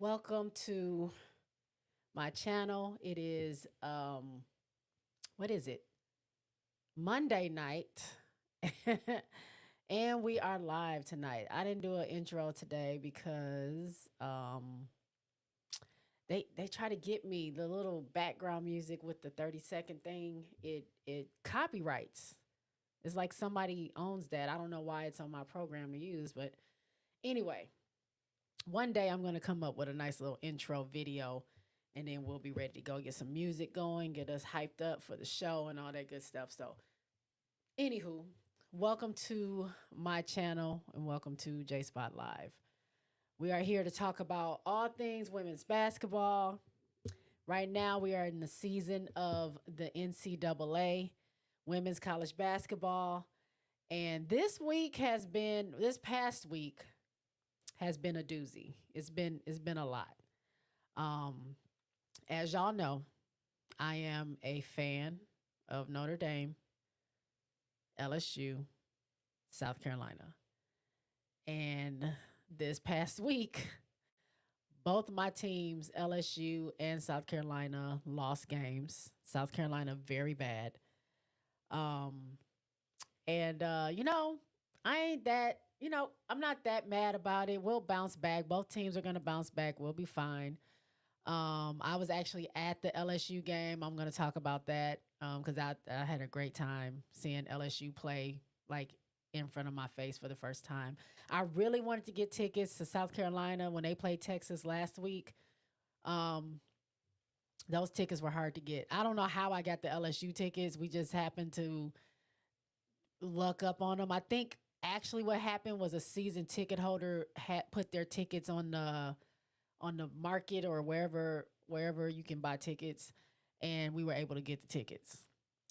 Welcome to my channel. It is what is it? Monday night. And we are live tonight. I didn't do an intro today because they try to get me the little background music with the 30-second thing. It copyrights. It's like somebody owns that. I don't know why it's on my program to use, but anyway, one day I'm going to come up with a nice little intro video and then we'll be ready to go get some music going, get us hyped up for the show and all that good stuff. So, anywho, welcome to my channel and welcome to J Spot Live. We are here to talk about all things women's basketball. Right now, we are in the season of the NCAA, women's college basketball. And this past week has been a doozy. It's been a lot. Um, as y'all know, I am a fan of Notre Dame, LSU, South Carolina. And this past week, both my teams, LSU and South Carolina, lost games. South Carolina very bad. Um, and I ain't that, I'm not that mad about it. We'll bounce back. Both teams are going to bounce back. We'll be fine. I was actually at the LSU game. I'm going to talk about that because I had a great time seeing LSU play like in front of my face for the first time. I really wanted to get tickets to South Carolina when they played Texas last week. Um, those tickets were hard to get. I don't know how I got the LSU tickets. We just happened to luck up on them. I think actually what happened was a season ticket holder had put their tickets on the market or wherever you can buy tickets, and we were able to get the tickets.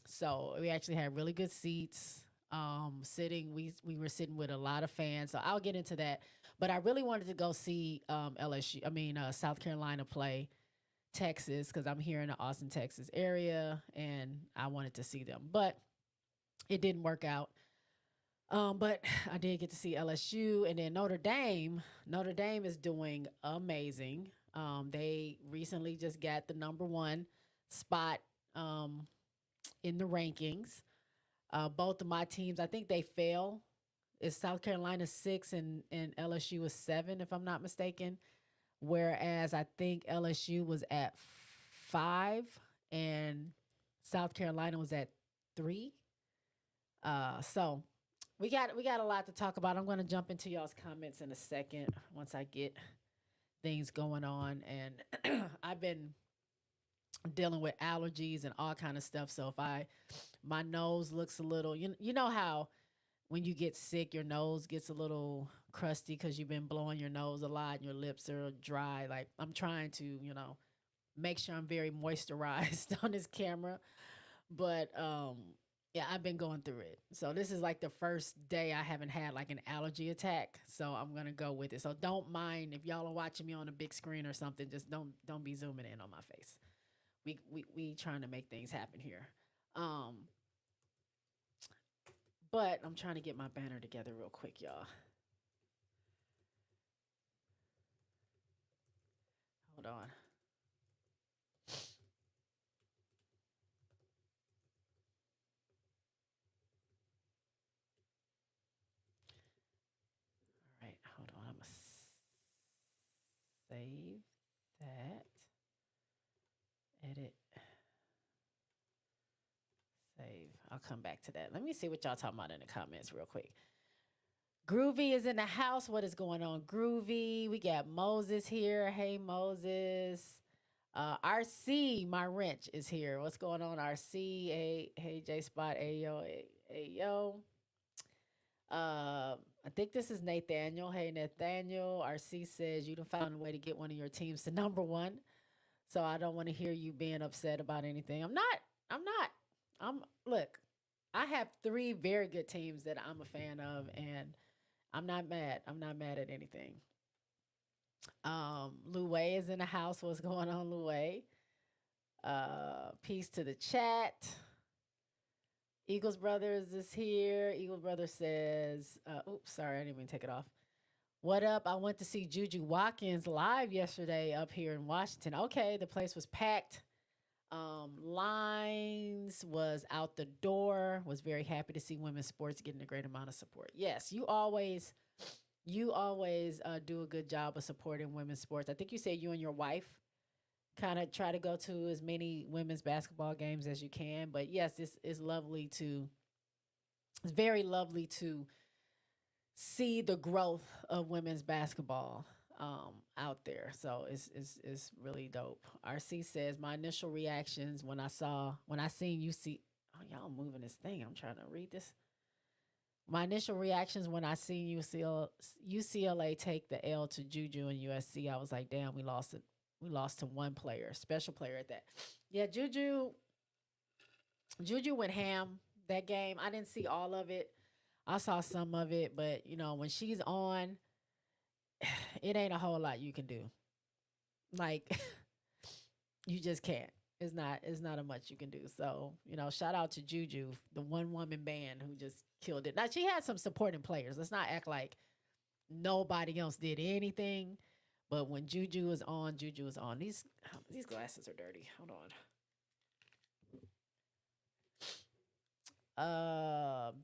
So we actually had really good seats. We were sitting with a lot of fans. So I'll get into that. But I really wanted to go see South Carolina play Texas because I'm here in the Austin, Texas area, and I wanted to see them. But it didn't work out. But I did get to see LSU and then Notre Dame. Notre Dame is doing amazing. They recently just got the number one spot in the rankings. Both of my teams, I think they fell. Is South Carolina 6 and LSU is 7, if I'm not mistaken. Whereas I think LSU was at 5 and South Carolina was at 3. So we got a lot to talk about. I'm going to jump into y'all's comments in a second once I get things going on. And I've been dealing with allergies and all kind of stuff. So my nose looks a little, you know how when you get sick, your nose gets a little crusty because you've been blowing your nose a lot and your lips are dry. Like I'm trying to, make sure I'm very moisturized on this camera. But yeah, I've been going through it. So this is like the first day I haven't had like an allergy attack. So I'm gonna go with it. So don't mind if y'all are watching me on a big screen or something. Just don't be zooming in on my face. We trying to make things happen here. Um, but I'm trying to get my banner together real quick, y'all. Hold on. All right, hold on. I'm gonna save that. Edit. Save. I'll come back to that. Let me see what y'all talking about in the comments real quick. Groovy is in the house. What is going on, Groovy? We got Moses here. Hey, Moses. RC, my wrench, is here. What's going on, RC? Hey, J Spot. Hey, yo. Hey, yo. I think this is Nathaniel. Hey, Nathaniel. RC says you done found a way to get one of your teams to number one. So I don't want to hear you being upset about anything. I'm not. I'm not. Look, I have 3 very good teams that I'm a fan of, and I'm not mad. I'm not mad at anything. Lue is in the house. What's going on, Lue? Peace to the chat. Eagles Brothers is here. Eagles Brother says, oops, sorry, I didn't even take it off. What up? I went to see Juju Watkins live yesterday up here in Washington. Okay, the place was packed. Lines was out the door. Was very happy to see women's sports getting a great amount of support. Yes, you always do a good job of supporting women's sports. I think you said you and your wife kind of try to go to as many women's basketball games as you can. But yes, this is lovely to. It's very lovely to see the growth of women's basketball out there. So it's really dope. RC says my initial reactions when I seen UC. Oh, y'all moving this thing. I'm trying to read this. My initial reactions when I seen UCLA take the L to Juju and USC, I was like, damn, we lost it. We lost to one player, special player at that. Yeah, Juju went ham that game. I didn't see all of it. I saw some of it, but when she's on, it ain't a whole lot you can do. Like you just can't. It's not a much you can do. So, shout out to Juju, the one woman band who just killed it. Now she had some supporting players. Let's not act like nobody else did anything. But when Juju is on, Juju is on. These glasses are dirty. Hold on.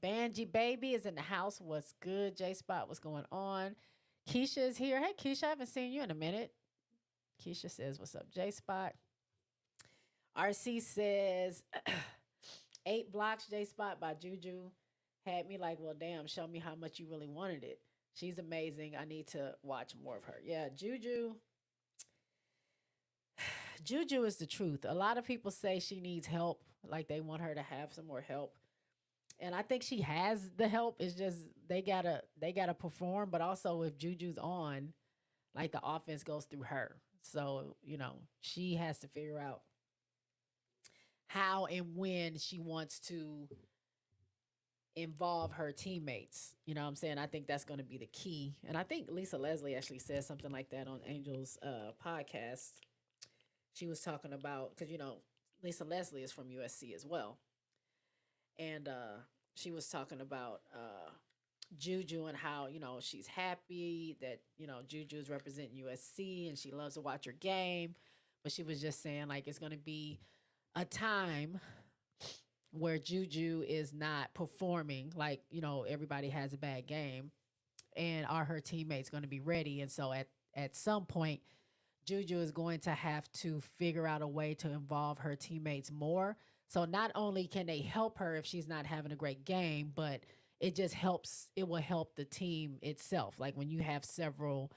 Banji Baby is in the house. What's good? J Spot, what's going on? Keisha is here. Hey Keisha, I haven't seen you in a minute. Keisha says, what's up, J Spot? RC says 8 blocks J Spot by Juju had me like, well, damn, show me how much you really wanted it. She's amazing. I need to watch more of her. Yeah, Juju is the truth. A lot of people say she needs help, like they want her to have some more help. And I think she has the help. It's just they gotta perform. But also if Juju's on, like the offense goes through her. So, she has to figure out how and when she wants to involve her teammates. You know what I'm saying? I think that's going to be the key. And I think Lisa Leslie actually said something like that on Angel's podcast. She was talking about, because, Lisa Leslie is from USC as well. And she was talking about Juju and how, she's happy that, Juju is representing USC and she loves to watch her game. But she was just saying, like, it's going to be a time where Juju is not performing, like, everybody has a bad game, and are her teammates going to be ready? And so at some point, Juju is going to have to figure out a way to involve her teammates more. So not only can they help her if she's not having a great game, but it will help the team itself. Like when you have several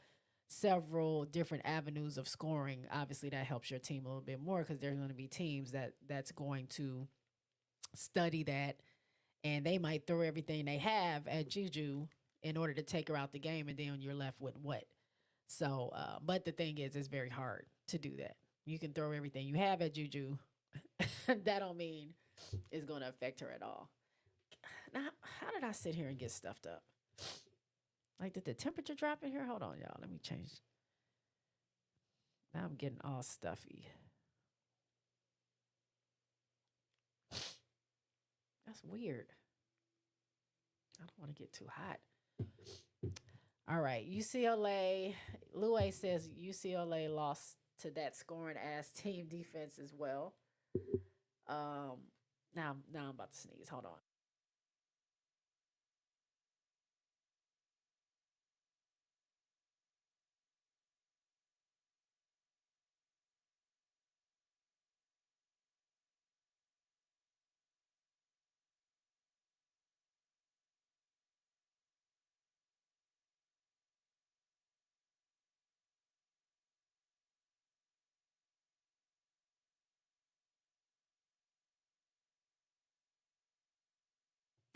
different avenues of scoring, obviously that helps your team a little bit more, because there's going to be teams that's going to study that, and they might throw everything they have at Juju in order to take her out the game, and then you're left with what? So, but the thing is, it's very hard to do that. You can throw everything you have at Juju. That don't mean it's going to affect her at all. Now, how did I sit here and get stuffed up? Like, did the temperature drop in here? Hold on, y'all. Let me change. Now I'm getting all stuffy. That's weird. I don't want to get too hot. All right, UCLA. Lue says UCLA lost to that scoring ass team defense as well. Now I'm about to sneeze. Hold on.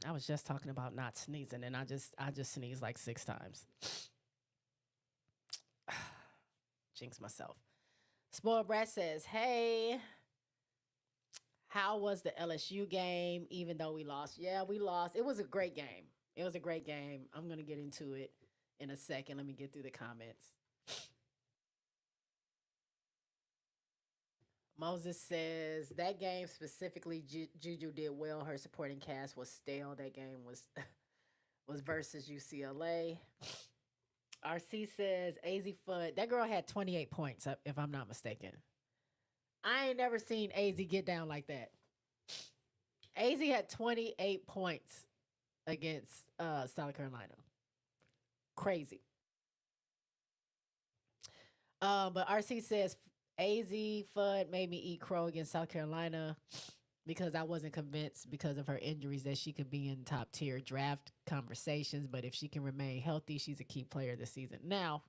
I was just talking about not sneezing, and I just sneezed like 6 times. Jinx myself. Spoiled Brat says, "Hey, how was the LSU game? Even though we lost, yeah, we lost. It was a great game. It was a great game. I'm gonna get into it in a second. Let me get through the comments." Moses says that game specifically, Juju did well. Her supporting cast was stale. That game was was versus UCLA. RC says AZ Foot. That girl had 28 points, if I'm not mistaken. I ain't never seen AZ get down like that. AZ had 28 points against South Carolina. Crazy. But RC says AZ Fudd made me eat crow against South Carolina because I wasn't convinced because of her injuries that she could be in top tier draft conversations. But if she can remain healthy, she's a key player this season. Now,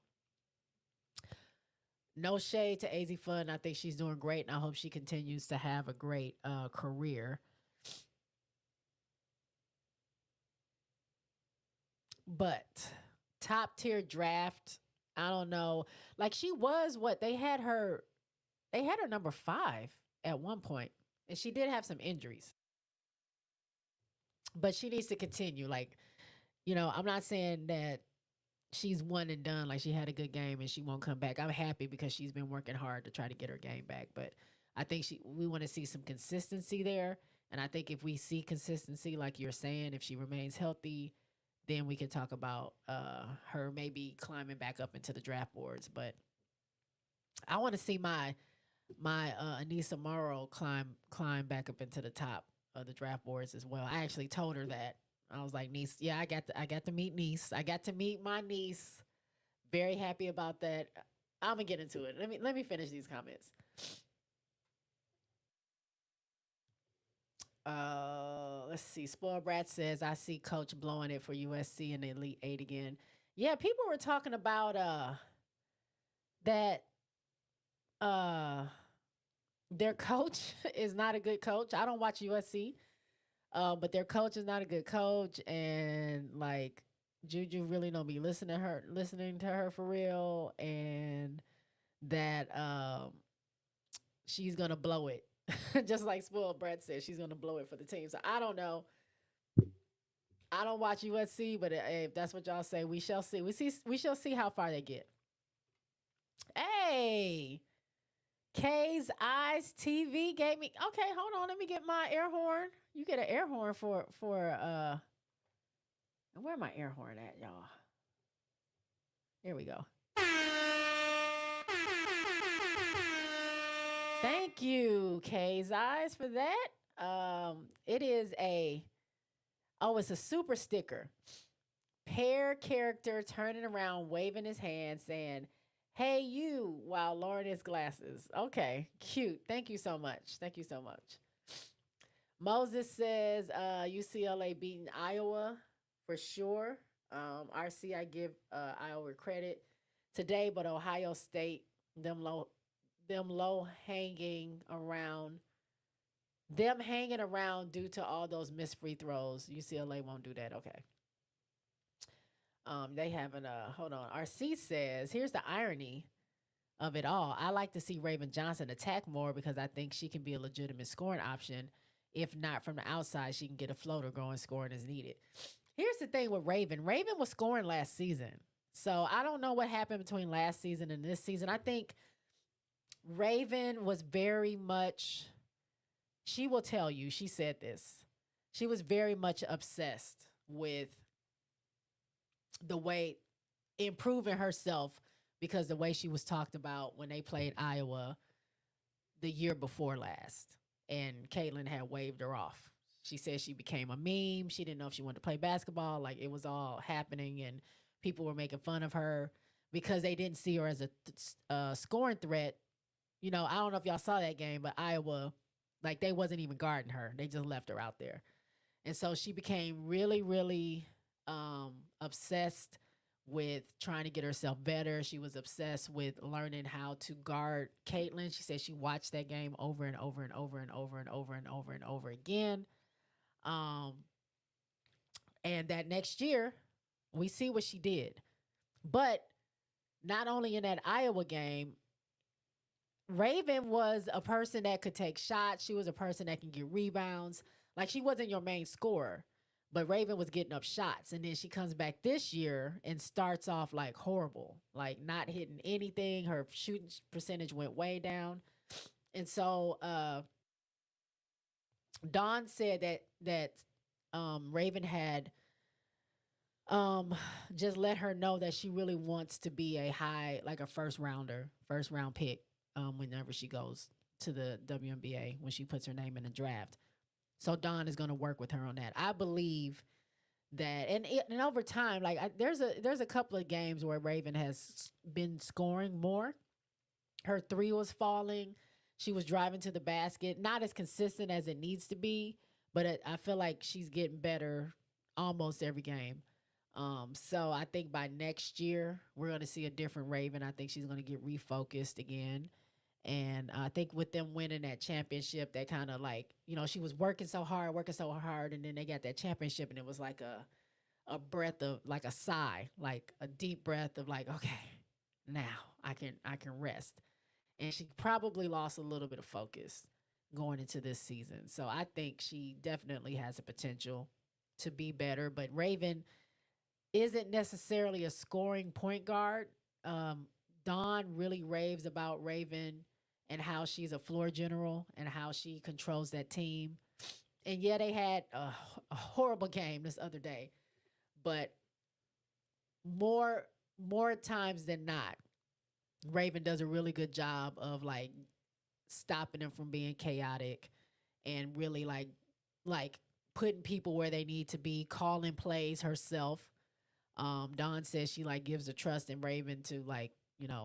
no shade to AZ Fudd. I think she's doing great, and I hope she continues to have a great career. But top tier draft, I don't know. Like she was what they had her number 5 at one point, and she did have some injuries. But she needs to continue. Like, I'm not saying that she's one and done, like she had a good game and she won't come back. I'm happy because she's been working hard to try to get her game back. But I think we want to see some consistency there. And I think if we see consistency, like you're saying, if she remains healthy, then we can talk about her maybe climbing back up into the draft boards. But I want to see my Anissa Morrow climb back up into the top of the draft boards as well. I actually told her that. I was like, niece, yeah, I got to meet niece. I got to meet my niece. Very happy about that. I'm gonna get into it. Let me finish these comments. Let's see. Spoiled Brat says, I see coach blowing it for USC in the Elite Eight again. Yeah, people were talking about that uh their coach is not a good coach. I don't watch USC. But their coach is not a good coach, and like Juju really don't be listening to her for real, and that she's gonna blow it, just like Spoiled Brett said, she's gonna blow it for the team. So I don't know. I don't watch USC, but if that's what y'all say, we shall see. We shall see how far they get. Hey, K's Eyes TV gave me. Okay, hold on. Let me get my air horn. You get an air horn for. Where my air horn at, y'all? Here we go. Thank you, K's Eyes, for that. It is it's a super sticker. Pair character turning around, waving his hand, saying, "Hey, you," while lowering his glasses. Okay, cute. Thank you so much. Thank you so much. Moses says UCLA beating Iowa for sure. RC, I give Iowa credit today, but Ohio State, them hanging around due to all those missed free throws. UCLA won't do that. Okay. They haven't. Hold on. RC says, here's the irony of it all. I like to see Raven Johnson attack more because I think she can be a legitimate scoring option. If not from the outside, she can get a floater going, scoring as needed. Here's the thing with Raven. Raven was scoring last season. So I don't know what happened between last season and this season. I think Raven was very much, she will tell you, she said this. She was very much obsessed with the way improving herself because the way she was talked about when they played Iowa the year before last. And Caitlin had waved her off. She said she became a meme. She didn't know if she wanted to play basketball. Like it was all happening, and people were making fun of her because they didn't see her as a scoring threat. I don't know if y'all saw that game, but Iowa, like they wasn't even guarding her. They just left her out there. And so she became really, really obsessed with trying to get herself better. She was obsessed with learning how to guard Caitlin. She said she watched that game over and over and over and over and over and over and over again. And that next year, we see what she did. But not only in that Iowa game, Raven was a person that could take shots. She was a person that can get rebounds. Like she wasn't your main scorer, but Raven was getting up shots. And then she comes back this year and starts off like horrible, like not hitting anything. Her shooting percentage went way down. And so Dawn said that Raven had Um, just let her know that she really wants to be a high, like a first round pick. Whenever she goes to the WNBA, when she puts her name in the draft. So Dawn is going to work with her on that. I believe that, and over time, like there's a couple of games where Raven has been scoring more. Her three was falling. She was driving to the basket, not as consistent as it needs to be, but I feel like she's getting better almost every game. So I think by next year we're going to see a different Raven. I think she's going to get refocused again. And I think with them winning that championship, they kind of like, she was working so hard, and then they got that championship, and it was like a breath of like a sigh, like a deep breath of like, okay, now I can rest. And she probably lost a little bit of focus going into this season. So I think she definitely has the potential to be better. But Raven isn't necessarily a scoring point guard. Um, Dawn really raves about Raven and how she's a floor general and how she controls that team. And yeah, they had a horrible game this other day, but more more times than not, Raven does a really good job of like stopping them from being chaotic and really like putting people where they need to be, calling plays herself. Dawn says she like gives the trust in Raven to like,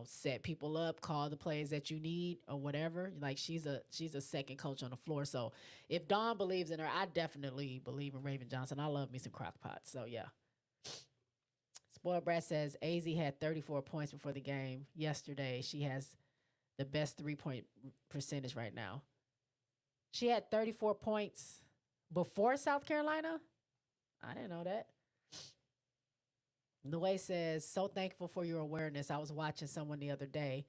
set people up, call the plays that you need or whatever. Like she's a second coach on the floor. So if Dawn believes in her, I definitely believe in Raven Johnson. I love me some crock pots. So yeah. Spoiled Brat says AZ had 34 points before the game yesterday. She has the best 3-point percentage right now. She had 34 points before South Carolina. I didn't know that. Nue says, so thankful for your awareness. I was watching someone the other day.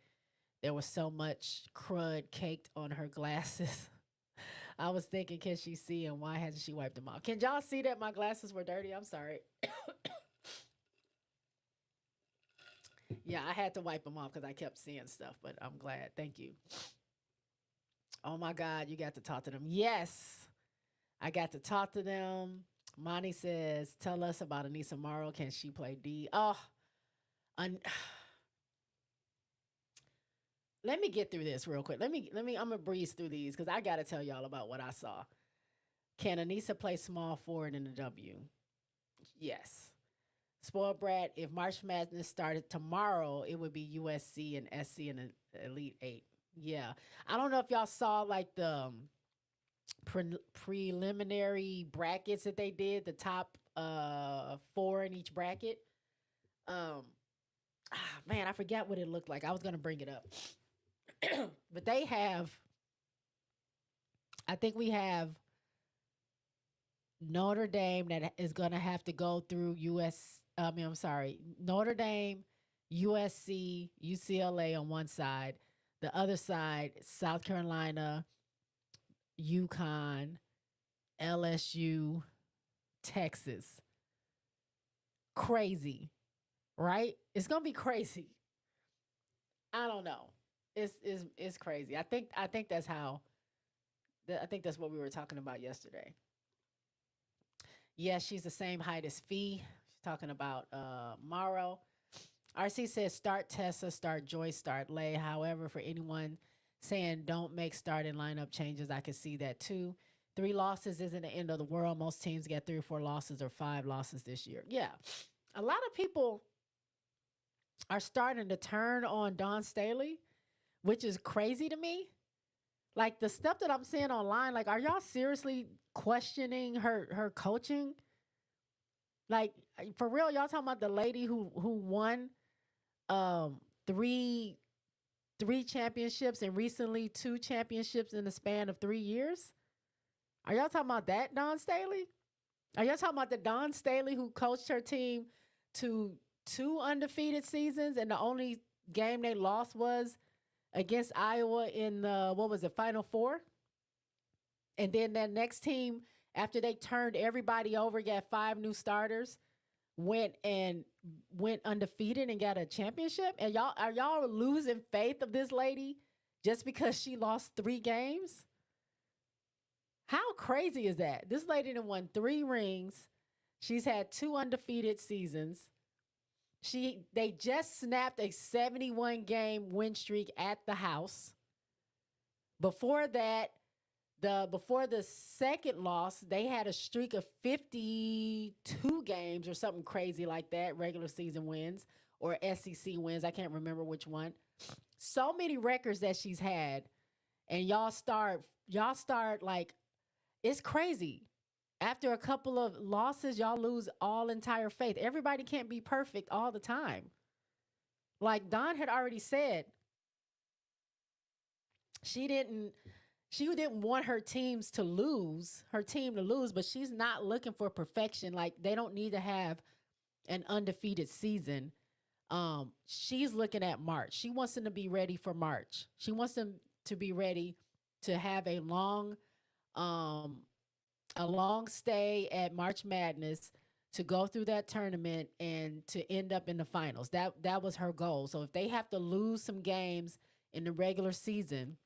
There was so much crud caked on her glasses. I was thinking, can she see, and why hasn't she wiped them off? Can y'all see that my glasses were dirty? I'm sorry. Yeah, I had to wipe them off because I kept seeing stuff, but I'm glad. Thank you. Oh my God, you got to talk to them. Yes, I got to talk to them. Monty says, tell us about Anissa Morrow. Can she play D? Oh, un- let me get through this real quick. I'm gonna breeze through these because I gotta tell y'all about what I saw. Can Anissa play small forward in the W? Yes. Spoiled brat, if March Madness started tomorrow, it would be USC and SC in the Elite Eight. Yeah. I don't know if y'all saw like the preliminary brackets that they did, the top four in each bracket. Um, Man, I forgot what it looked like. I was gonna bring it up. But they have, I think we have Notre Dame that is going to have to go through I'm sorry, Notre Dame, USC, UCLA on one side. The other side, South Carolina, UConn, LSU, Texas. Crazy, right? It's going to be crazy. I don't know. It's crazy. I think that's how I think that's what we were talking about yesterday. Yes, she's the same height as Fee. She's talking about Morrow. RC says start Tessa, start Joyce, start Lay. However, for anyone saying don't make starting lineup changes, I can see that too. 3 losses isn't the end of the world. Most teams get 3 or 4 losses or 5 losses this year. Yeah. A lot of people are starting to turn on Don Staley, which is crazy to me. Like the stuff that I'm seeing online, like, are y'all seriously questioning her coaching? Like for real, y'all talking about the lady who won um three three championships and recently 2 championships in the span of 3 years? Are y'all talking about that Don Staley? Are y'all talking about the Don Staley who coached her team to 2 undefeated seasons and the only game they lost was against Iowa in the what was it, Final Four? And then that next team, after they turned everybody over, got 5 new starters, went and went undefeated and got a championship. And y'all are y'all losing faith of this lady just because she lost 3 games? How crazy is that? This lady done won 3 rings. She's had two undefeated seasons. They just snapped a 71 game win streak at the house. Before that, before the second loss, they had a streak of 52 games or something crazy like that, regular season wins or SEC wins. I can't remember which one. So many records that she's had, and y'all start like it's crazy. After a couple of losses, y'all lose all entire faith. Everybody can't be perfect all the time. Like Don had already said, she didn't she didn't want her team to lose, but she's not looking for perfection. Like they don't need to have an undefeated season. She's looking at March. She wants them to be ready for March. She wants them to be ready to have um a long stay at March Madness, to go through that tournament and to end up in the finals. That was her goal. So if they have to lose some games in the regular season,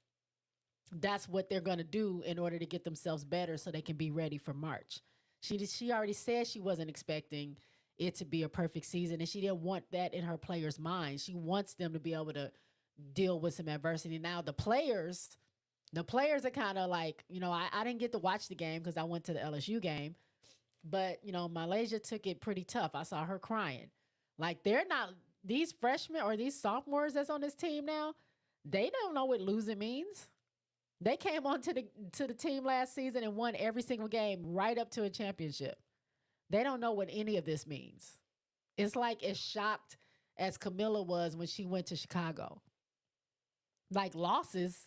that's what they're going to do in order to get themselves better so they can be ready for March. She already said she wasn't expecting it to be a perfect season, and she didn't want that in her players' mind. She wants them to be able to deal with some adversity. Now the players are kind of like, I didn't get to watch the game because I went to the LSU game, but Malaysia took it pretty tough. I saw her crying. Like they're not these freshmen or these sophomores that's on this team now. They don't know what losing means. They came on to the team last season and won every single game right up to a championship. They don't know what any of this means. It's like as shocked as Camilla was when she went to Chicago. Like losses.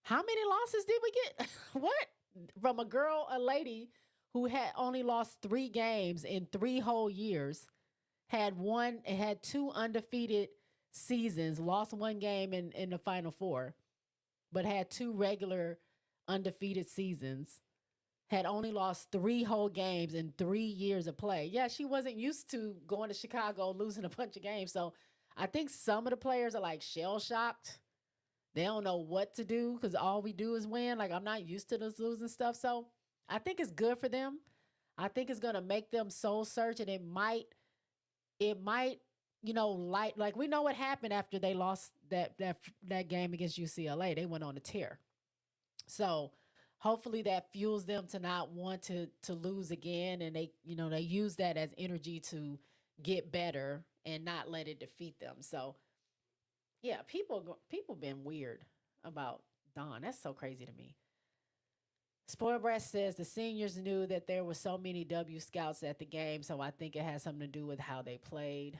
How many losses did we get? What? From a lady who had only lost 3 games in 3 whole years, had two undefeated seasons, lost 1 game in the final four, but had two regular undefeated seasons, had only lost 3 whole games in 3 years of play. Yeah, she wasn't used to going to Chicago losing a bunch of games. So I think some of the players are like shell shocked. They don't know what to do because all we do is win. Like I'm not used to this losing stuff. So I think it's good for them. I think it's gonna make them soul search, and it might, like we know what happened after they lost that game against UCLA. They went on a tear. So hopefully that fuels them to not want to lose again, and they use that as energy to get better and not let it defeat them. So yeah, people been weird about Dawn. That's so crazy to me. Spoiled Breast says the seniors knew that there were so many W scouts at the game, so I think it has something to do with how they played.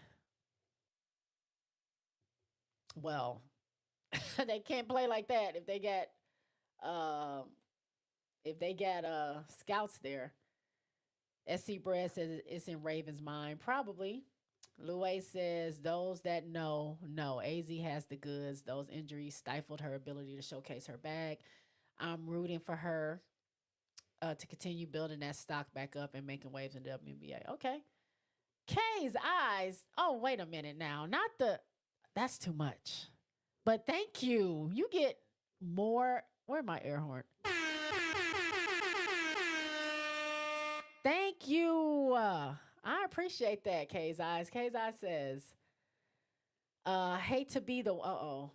Well, they can't play like that uh if they got scouts there. SC Bread says it's in Raven's mind. Probably. Louis says those that know AZ has the goods. Those injuries stifled her ability to showcase her bag. I'm rooting for her to continue building that stock back up and making waves in the WNBA. Okay. K's eyes. Oh, wait a minute now. Not the. That's too much. But thank you. You get more. Where my air horn? Thank you. I appreciate that, K's eyes. K's eyes says, hate to be the. Uh oh.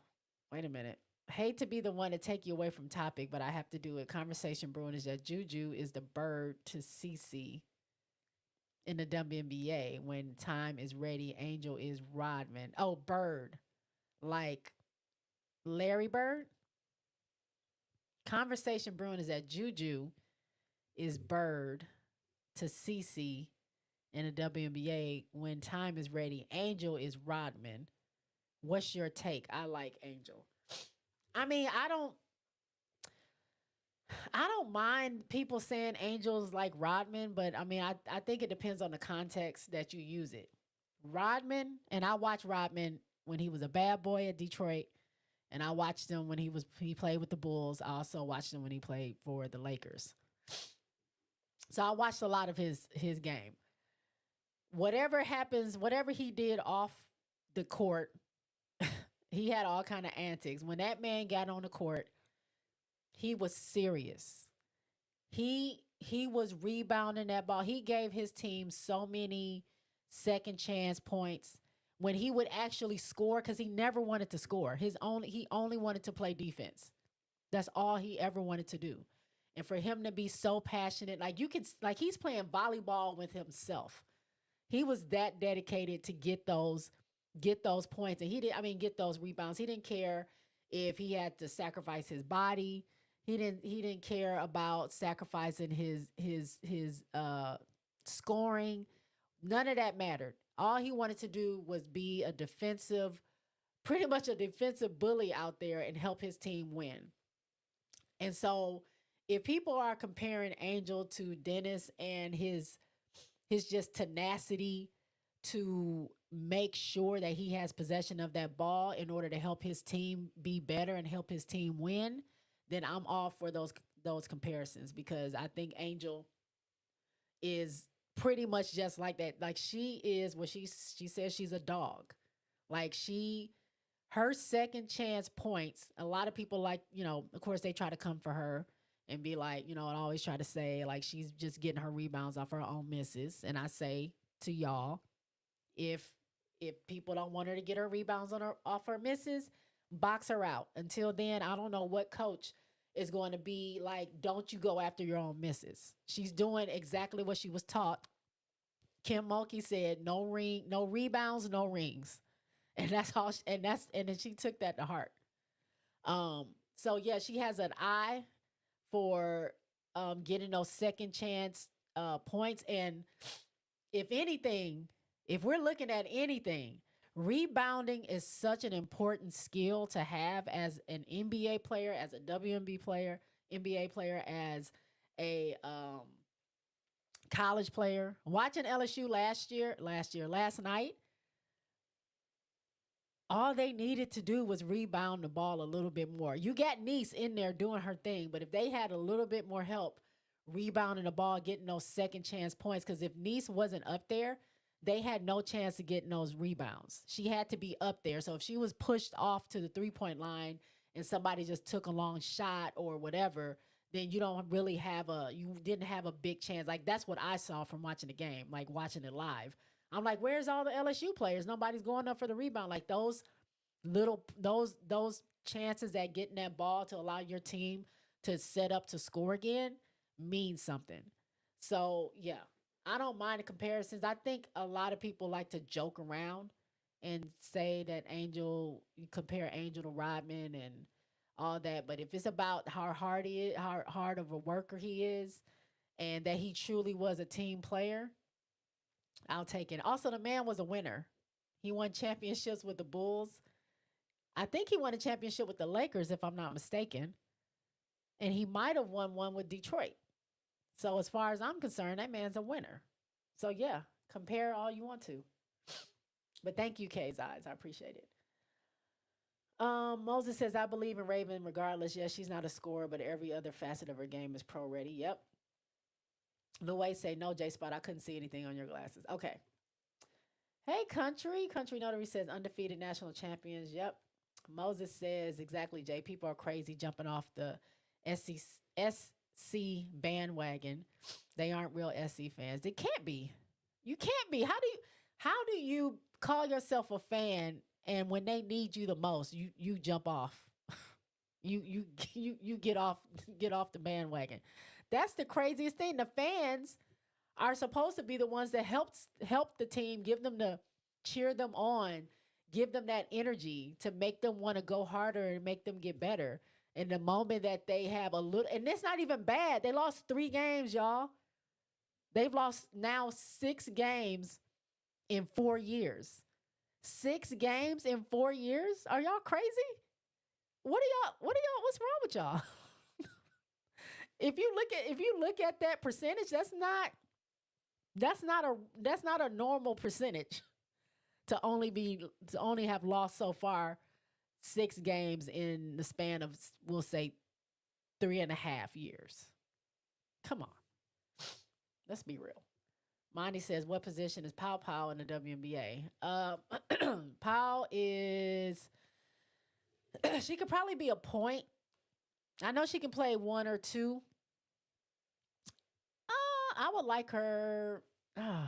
Wait a minute. Hate to be the one to take you away from topic, but I have to do it. Conversation brewing is that Juju is the bird to CC in the WNBA. When time is ready, Angel is Rodman. Oh, Bird. Like Larry Bird. Conversation brewing is that Juju is Bird to CC in the WNBA. When time is ready, Angel is Rodman. What's your take? I like Angel. I mean, I don't mind people saying Angel's like Rodman, but I mean, I think it depends on the context that you use it. Rodman, and I watched Rodman when he was a bad boy at Detroit, and I watched him when he played with the Bulls. I also watched him when he played for the Lakers. So I watched a lot of his game. Whatever happens, whatever he did off the court, he had all kind of antics. When that man got on the court, he was serious. he was rebounding that ball. He gave his team so many second chance points when he would actually score because he never wanted to score. He only wanted to play defense. That's all he ever wanted to do. And for him to be so passionate, like like he's playing volleyball with himself. He was that dedicated to get those points, and he did. I mean, get those rebounds. He didn't care if he had to sacrifice his body. He didn't care about sacrificing his scoring. None of that mattered. All he wanted to do was be a defensive, pretty much a defensive bully out there and help his team win. And so if people are comparing Angel to Dennis and his just tenacity to make sure that he has possession of that ball in order to help his team be better and help his team win, then I'm all for those comparisons because I think Angel is pretty much just like that. Like she is what she says she's a dog. Like her second chance points, a lot of people like, of course they try to come for her and be like, and always try to say like she's just getting her rebounds off her own misses. And I say to y'all, if people don't want her to get her rebounds off her misses, box her out. Until then, I don't know what coach is going to be like, don't you go after your own misses. She's doing exactly what she was taught. Kim Mulkey said, no rebounds, no rings. And that's all and then she took that to heart. So yeah, she has an eye for getting those second chance points. And if anything, if we're looking at anything, rebounding is such an important skill to have as an NBA player, as a NBA player, as a college player. Watching LSU last night, all they needed to do was rebound the ball a little bit more. You got Nice in there doing her thing, but if they had a little bit more help rebounding the ball, getting those second chance points, because if Nice wasn't up there, they had no chance of getting those rebounds. She had to be up there. So if she was pushed off to the 3-point line and somebody just took a long shot or whatever, then you didn't have a big chance. Like that's what I saw from watching the game, like watching it live. I'm like, where's all the LSU players? Nobody's going up for the rebound. Like those chances at getting that ball to allow your team to set up to score again means something. So yeah, I don't mind the comparisons. I think a lot of people like to joke around and say that you compare Angel to Rodman and all that. But if it's about how hard he is, how hard of a worker he is, and that he truly was a team player, I'll take it. Also, the man was a winner. He won championships with the Bulls. I think he won a championship with the Lakers, if I'm not mistaken. And he might have won one with Detroit. So, as far as I'm concerned, that man's a winner. So, yeah, compare all you want to. But thank you, K's Eyes. I appreciate it. Moses says, I believe in Raven regardless. Yes, she's not a scorer, but every other facet of her game is pro ready. Yep. Louis say, no, J Spot. I couldn't see anything on your glasses. Okay. Hey, Country. Country Notary says undefeated national champions. Yep. Moses says exactly, Jay. People are crazy jumping off the SC bandwagon. They aren't real SC fans. They can't be. You can't be. How do you call yourself a fan and when they need you the most, you jump off. You get off the bandwagon. That's the craziest thing. The fans are supposed to be the ones that help the team, give them the cheer them on, give them that energy to make them want to go harder and make them get better. And the moment that they have a little, and it's not even bad. They lost 3 games, y'all. They've lost now 6 games in 4 years. 6 games in 4 years? Are y'all crazy? What's wrong with y'all? If you look at that percentage, that's not a normal percentage to only have lost so far 6 games in the span of, we'll say, 3.5 years. Come on, let's be real. Monty says, what position is Pow Pow in the WNBA? Pow is, she could probably be a point. I know she can play 1 or 2. I would like her. Uh,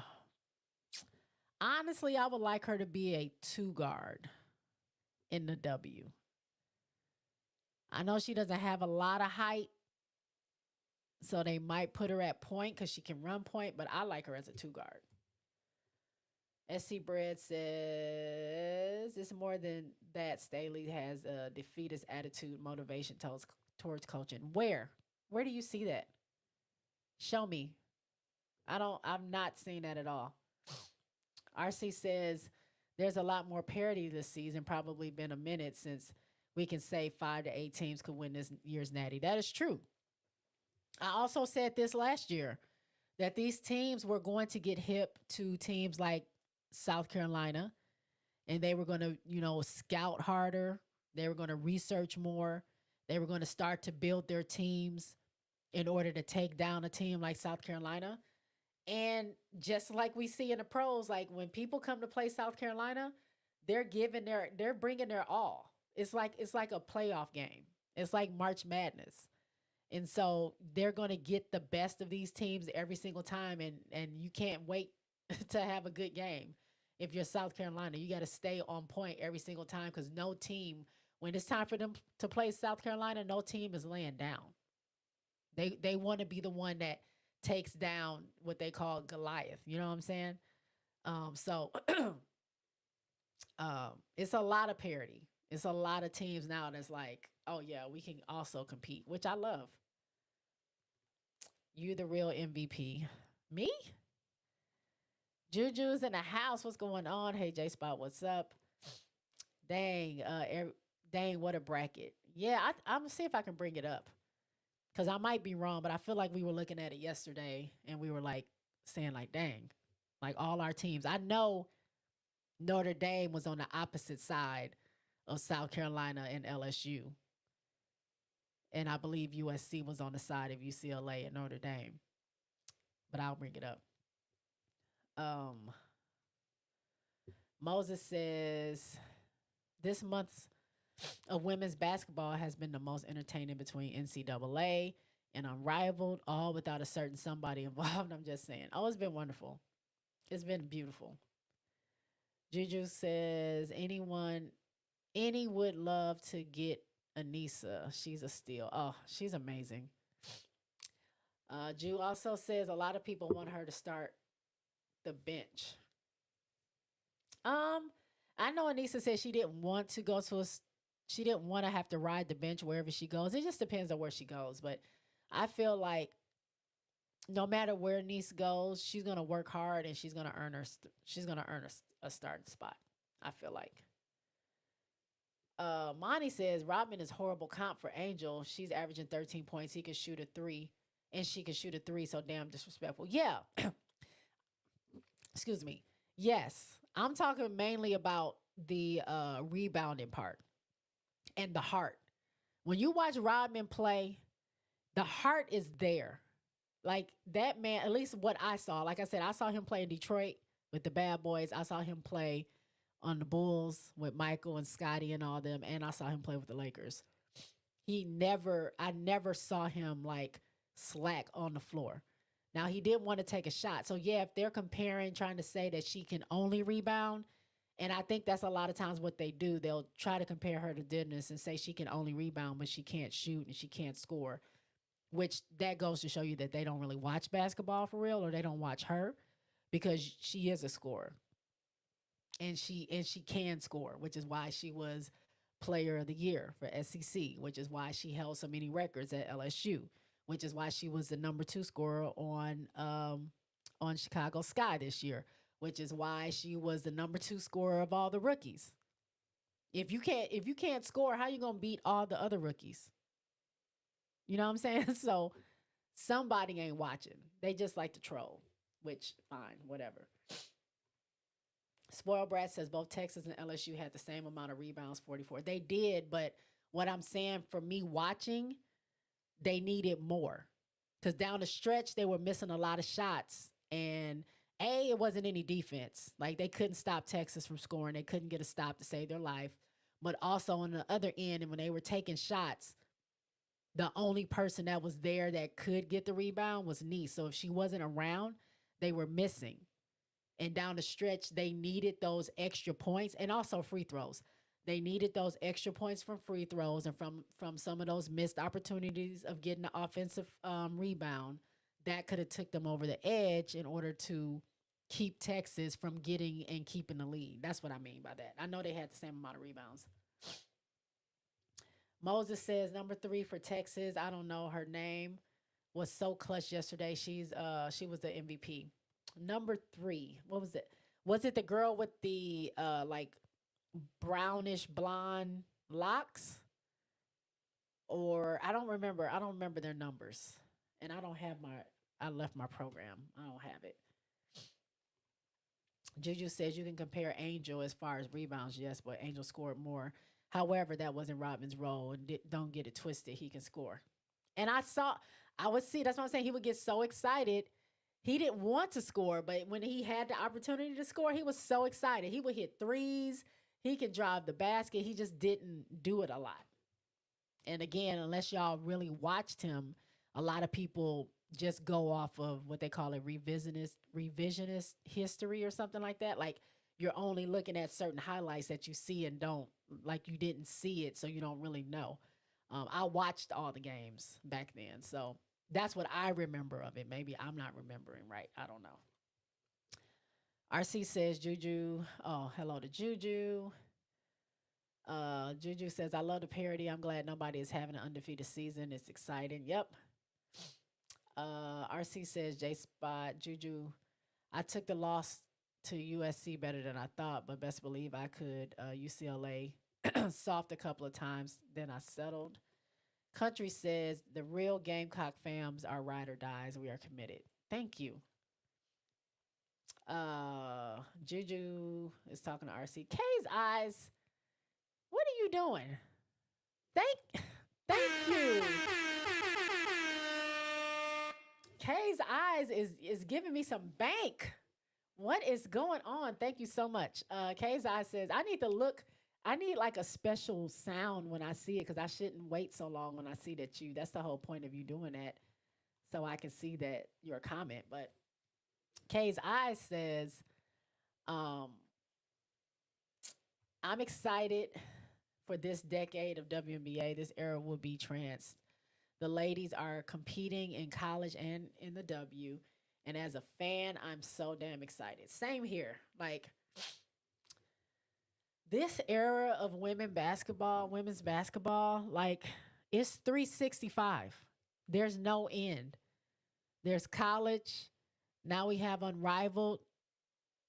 honestly, I would like her to be a two guard in the W. I know she doesn't have a lot of height, so they might put her at point because she can run point, but I like her as a two guard. SC Bread says it's more than that. Staley has a defeatist attitude, motivation towards coaching. Where? Where do you see that? Show me. I'm not seeing that at all. RC says there's a lot more parity this season. Probably been a minute since we can say 5 to 8 teams could win this year's Natty. That is true. I also said this last year that these teams were going to get hip to teams like South Carolina, and they were going to, scout harder. They were going to research more. They were going to start to build their teams in order to take down a team like South Carolina. And just like we see in the pros, like when people come to play South Carolina, they're bringing their all. It's like a playoff game. It's like March Madness. And so they're going to get the best of these teams every single time, and you can't wait to have a good game. If you're South Carolina, you got to stay on point every single time because no team, when it's time for them to play South Carolina, no team is laying down. They want to be the one that takes down what they call Goliath. You know what I'm saying? So it's a lot of parity. It's a lot of teams now that's like, oh yeah, we can also compete, which I love. You the real MVP. Me? Juju's in the house. What's going on? Hey J Spot, what's up? Dang, dang, what a bracket. Yeah, I'm gonna see if I can bring it up because I might be wrong, but I feel like we were looking at it yesterday and we were like saying like, dang, like all our teams. I know Notre Dame was on the opposite side of South Carolina and LSU, and I believe USC was on the side of UCLA and Notre Dame. But I'll bring it up. Um, Moses says this month's of women's basketball has been the most entertaining between NCAA and Unrivaled, all without a certain somebody involved. I'm just saying. Oh, it's been wonderful. It's been beautiful. Juju says, any would love to get Anissa. She's a steal. Oh, she's amazing. Ju also says a lot of people want her to start the bench. Um, I know Anissa said she didn't want to go to she didn't want to have to ride the bench wherever she goes. It just depends on where she goes, but I feel like no matter where Nice goes, she's gonna work hard and she's gonna earn a starting spot. I feel like. Monty says Rodman is horrible comp for Angel. She's averaging 13 points. He could shoot a three, and she could shoot a three. So damn disrespectful. Yeah. Excuse me. Yes, I'm talking mainly about the rebounding part and the heart. When you watch Rodman play, the heart is there. Like that man, at least what I saw. Like I said, I saw him play in Detroit with the Bad Boys. I saw him play on the Bulls with Michael and Scotty and all them, and I saw him play with the Lakers. I never saw him like slack on the floor. Now he didn't want to take a shot. So yeah, if they're comparing, trying to say that she can only rebound, and I think that's a lot of times what they do. They'll try to compare her to Dennis and say she can only rebound, but she can't shoot and she can't score. Which that goes to show you that they don't really watch basketball for real, or they don't watch her because she is a scorer and she can score, which is why she was player of the year for SEC, which is why she held so many records at LSU, which is why she was the number 2 scorer on Chicago Sky this year, which is why she was the number 2 scorer of all the rookies. If you can't score, how you going to beat all the other rookies? You know what I'm saying? So somebody ain't watching. They just like to troll, which fine, whatever. Spoiled Brat says both Texas and LSU had the same amount of rebounds, 44. They did, but what I'm saying for me watching, they needed more. Because down the stretch, they were missing a lot of shots. And it wasn't any defense. Like they couldn't stop Texas from scoring. They couldn't get a stop to save their life. But also on the other end, and when they were taking shots, the only person that was there that could get the rebound was Nice. So if she wasn't around, they were missing. And down the stretch, they needed those extra points and also free throws. They needed those extra points from free throws and from some of those missed opportunities of getting the offensive rebound that could have took them over the edge in order to keep Texas from getting and keeping the lead. That's what I mean by that. I know they had the same amount of rebounds. Moses says number 3 for Texas. I don't know her name. Was so clutch yesterday. She was the MVP. Number 3. What was it? Was it the girl with the like brownish blonde locks? Or I don't remember. I don't remember their numbers. And I don't have my I left my program. I don't have it. Juju says you can compare Angel as far as rebounds, yes, but Angel scored more. However, that wasn't Robin's role, and don't get it twisted. He can score. And I would see. That's what I'm saying. He would get so excited. He didn't want to score, but when he had the opportunity to score, he was so excited. He would hit threes. He could drive the basket. He just didn't do it a lot. And again, unless y'all really watched him, a lot of people just go off of what they call a revisionist history or something like that. Like you're only looking at certain highlights that you see and don't like you didn't see it, so you don't really know. I watched all the games back then, so that's what I remember of it. Maybe I'm not remembering right. I don't know. RC says Juju. Oh, hello to Juju. Juju says, I love the parody. I'm glad nobody is having an undefeated season. It's exciting. Yep. RC says, J Spot, Juju, I took the loss to USC better than I thought, but best believe I could. UCLA soft a couple of times, then I settled. Country says, the real Gamecock fams are ride or dies. We are committed. Thank you. Juju is talking to RC. K's eyes. What are you doing? Thank you. Kay's eyes is giving me some bank. What is going on? Thank you so much. Kay's eyes says I need to look. I need like a special sound when I see it because I shouldn't wait so long when I see that you. That's the whole point of you doing that, so I can see that your comment. But Kay's eyes says, um, I'm excited for this decade of WNBA. This era will be trans. The ladies are competing in college and in the W. And as a fan, I'm so damn excited. Same here. Like this era of women's basketball, like it's 365. There's no end. There's college. Now we have Unrivaled.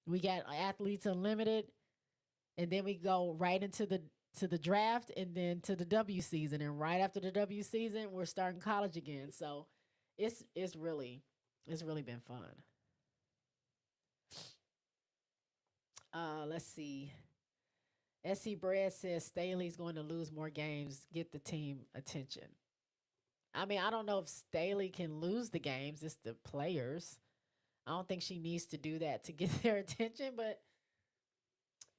We got Athletes Unlimited. And then we go right into the draft and then to the W season. And right after the W season, we're starting college again. So it's really been fun. Let's see. SC Bread says Staley's going to lose more games, get the team attention. I mean, I don't know if Staley can lose the games, it's the players. I don't think she needs to do that to get their attention, but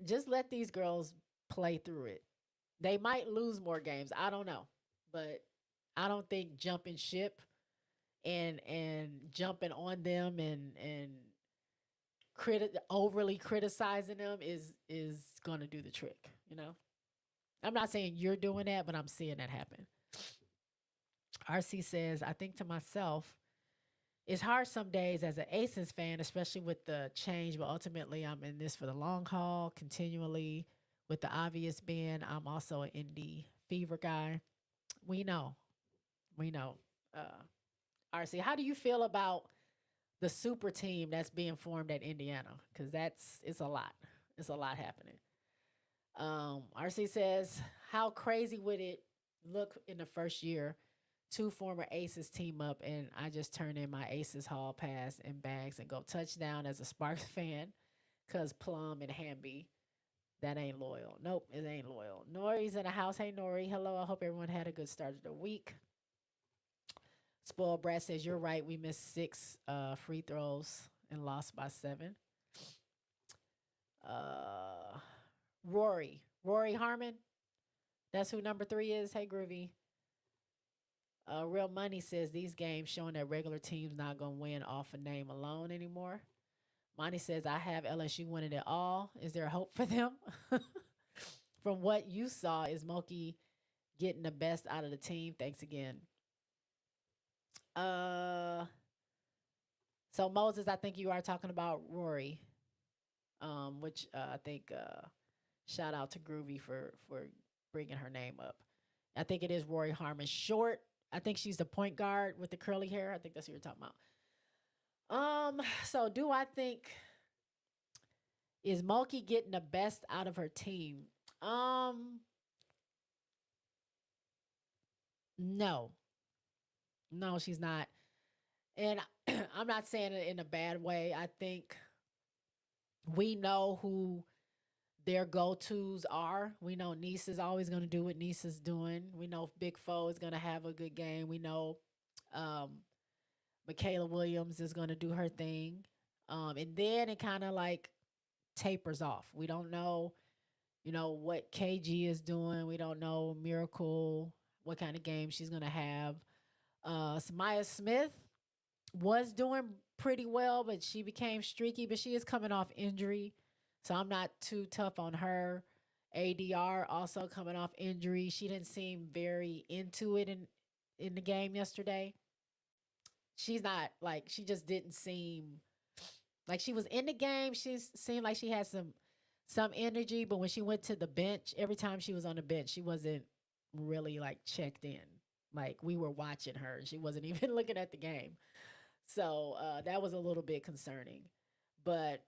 just let these girls play through it. They might lose more games. I don't know. But I don't think jumping ship and jumping on them and overly criticizing them is going to do the trick, you know? I'm not saying you're doing that, but I'm seeing that happen. RC says, I think to myself, it's hard some days as an Aces fan, especially with the change, but ultimately I'm in this for the long haul, continually. With the obvious being, I'm also an indie fever guy. We know, we know. RC, how do you feel about the super team that's being formed at Indiana? Because it's a lot. It's a lot happening. RC says, how crazy would it look in the first year? Two former Aces team up, and I just turn in my Aces Hall pass and bags and go touchdown as a Sparks fan because Plum and Hamby, that ain't loyal. Nope, it ain't loyal. Nori's in the house. Hey, Nori. Hello. I hope everyone had a good start of the week. Spoiled Brad says, you're right. We missed 6 free throws and lost by 7. Uh, Rory Harmon. That's who number 3 is. Hey, Groovy. Real Money says these games showing that regular teams not gonna win off a name alone anymore. Monty says I have LSU winning it all. Is there hope for them? From what you saw, is Moki getting the best out of the team? Thanks again. Uh, so Moses, I think you are talking about Rory, which I think shout out to Groovy for bringing her name up. I think it is Rory Harmon. Short. I think she's the point guard with the curly hair. I think that's what you're talking about. So do I think is Mulkey getting the best out of her team? Um, no, no, she's not. And I'm not saying it in a bad way. I think we know who their go-tos are. We know Niece is always going to do what Niece is doing. We know Big Foe is going to have a good game. We know um, Michaela Williams is going to do her thing. And then it kind of like tapers off. We don't know, what KG is doing. We don't know Miracle, what kind of game she's going to have. Samaya Smith was doing pretty well, but she became streaky, but she is coming off injury. So I'm not too tough on her. ADR also coming off injury. She didn't seem very into it in the game yesterday. She's not like she just didn't seem like she was in the game. She seemed like she had some energy, but when she went to the bench, every time she was on the bench, she wasn't really like checked in. Like we were watching her, she wasn't even looking at the game. So that was a little bit concerning. But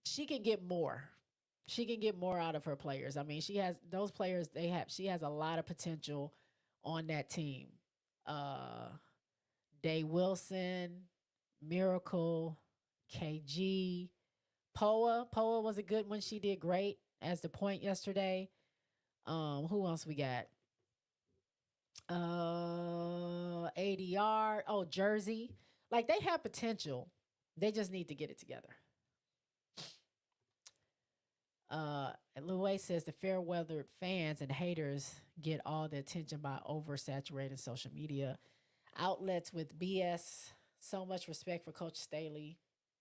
she can get more. She can get more out of her players. I mean, she has those players. She has a lot of potential on that team. Uh, Day Wilson, Miracle, KG, Poa. Poa was a good one. She did great as the point yesterday. Who else we got? ADR. Oh, Jersey. Like they have potential. They just need to get it together. And Louis says the fair weather fans and haters get all the attention by oversaturating social media outlets with BS. So much respect for Coach Staley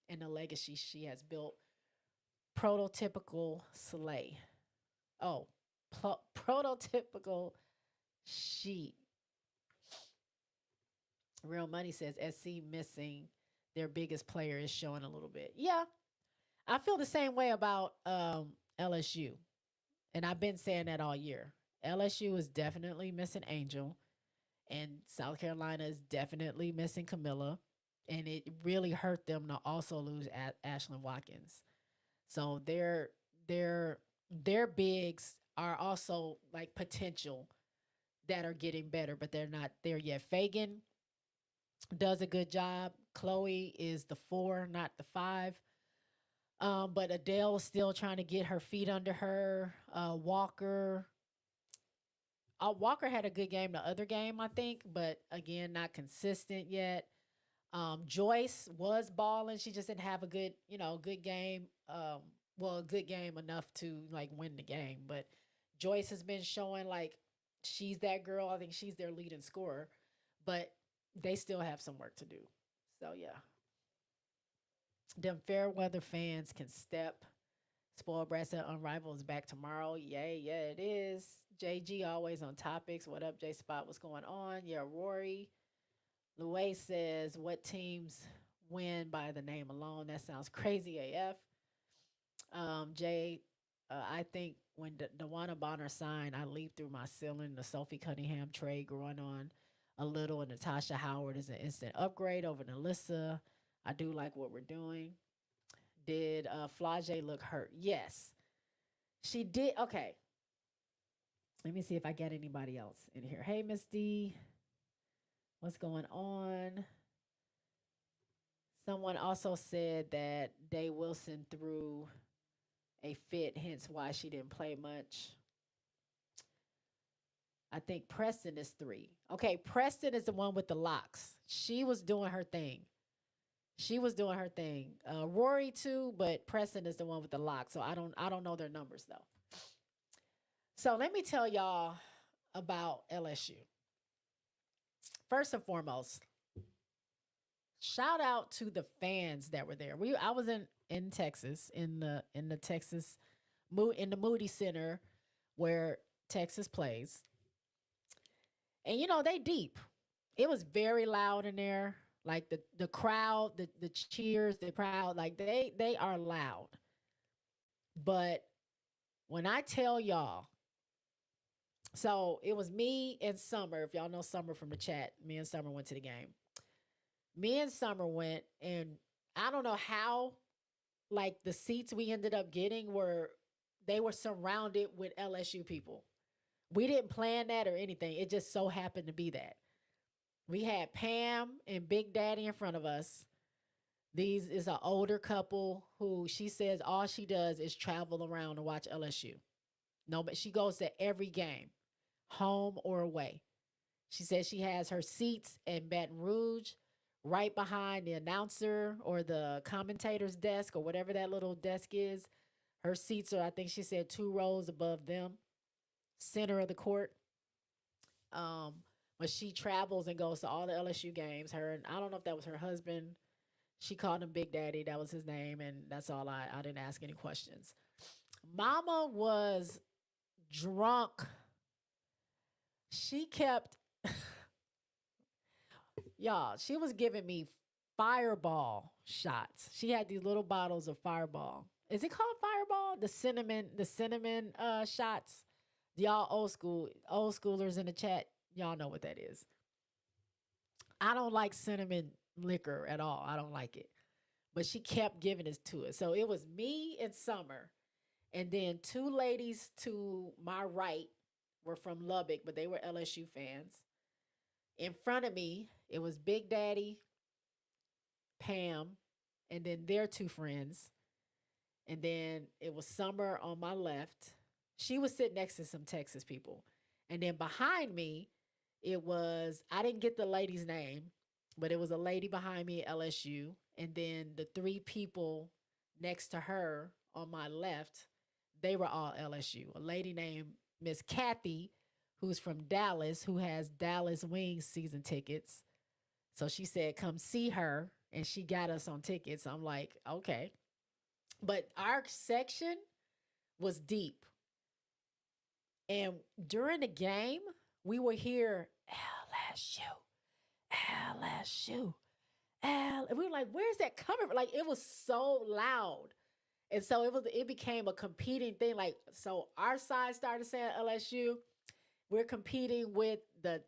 and the legacy she has built. Prototypical Slay. Oh, prototypical sheet. Real Money says SC missing their biggest player is showing a little bit. Yeah, I feel the same way about LSU. And I've been saying that all year. LSU is definitely missing Angel, and South Carolina is definitely missing Camilla. And it really hurt them to also lose Ashlyn Watkins. So their bigs are also like potential that are getting better, but they're not there yet. Fagan does a good job. Chloe is the 4, not the 5. But Adele is still trying to get her feet under her. Walker had a good game the other game, I think, but again, not consistent yet. Joyce was balling. She just didn't have a good game. A good game enough to like win the game. But Joyce has been showing like she's that girl. I think she's their leading scorer, but they still have some work to do. So yeah, them fair weather fans can step. Spoiled Brat said Unrivaled is back tomorrow. Yay, yeah, it is. JG always on topics. What up, J Spot? What's going on? Yeah, Rory. Louis says, what teams win by the name alone? That sounds crazy AF. Jay, I think when Dewana Bonner signed, I leaped through my ceiling. The Sophie Cunningham trade going on a little, and Natasha Howard is an instant upgrade over Nelissa. I do like what we're doing. Did Flage look hurt? Yes, she did. Okay. Let me see if I get anybody else in here. Hey, Miss D. What's going on? Someone also said that Day Wilson threw a fit, hence why she didn't play much. I think Preston is 3. Okay, Preston is the one with the locks. She was doing her thing. She was doing her thing. Rory too, but Preston is the one with the locks. So I don't know their numbers though. So let me tell y'all about LSU. first and foremost, shout out to the fans that were there. I was in Texas in the Texas in the Moody Center where Texas plays. And they deep. It was very loud in there. Like the crowd, the cheers, the crowd, like they are loud. But when I tell y'all, so it was me and Summer. If y'all know Summer from the chat, me and Summer went to the game. Me and Summer went, and I don't know how, like the seats we ended up getting they were surrounded with LSU people. We didn't plan that or anything. It just so happened to be that. We had Pam and Big Daddy in front of us. These is an older couple who she says all she does is travel around and watch LSU. No, but she goes to every game, home or away. She says she has her seats in Baton Rouge, right behind the announcer or the commentator's desk or whatever that little desk is. Her seats are, I think she said, 2 rows above them, center of the court. Um, but she travels and goes to all the LSU games. Her and I don't know if that was her husband. She called him Big Daddy. That was his name, and that's all. I didn't ask any questions. Mama was drunk. She kept y'all. She was giving me fireball shots. She had these little bottles of fireball. Is it called fireball? The cinnamon shots. Y'all old schoolers in the chat, y'all know what that is. I don't like cinnamon liquor at all. I don't like it. But she kept giving it to us. So it was me and Summer. And then two ladies to my right were from Lubbock, but they were LSU fans. In front of me, it was Big Daddy, Pam, and then their two friends. And then it was Summer on my left. She was sitting next to some Texas people. And then behind me, I didn't get the lady's name, but it was a lady behind me at LSU. And then the three people next to her on my left, they were all LSU. A lady named Miss Kathy, who's from Dallas, who has Dallas Wings season tickets. So she said, come see her. And she got us on tickets. I'm like, okay. But our section was deep. And during the game, we would hear LSU, LSU, and we were like, where's that coming from? Like, it was so loud. And so it became a competing thing. Like, so our side started saying LSU. We're competing with the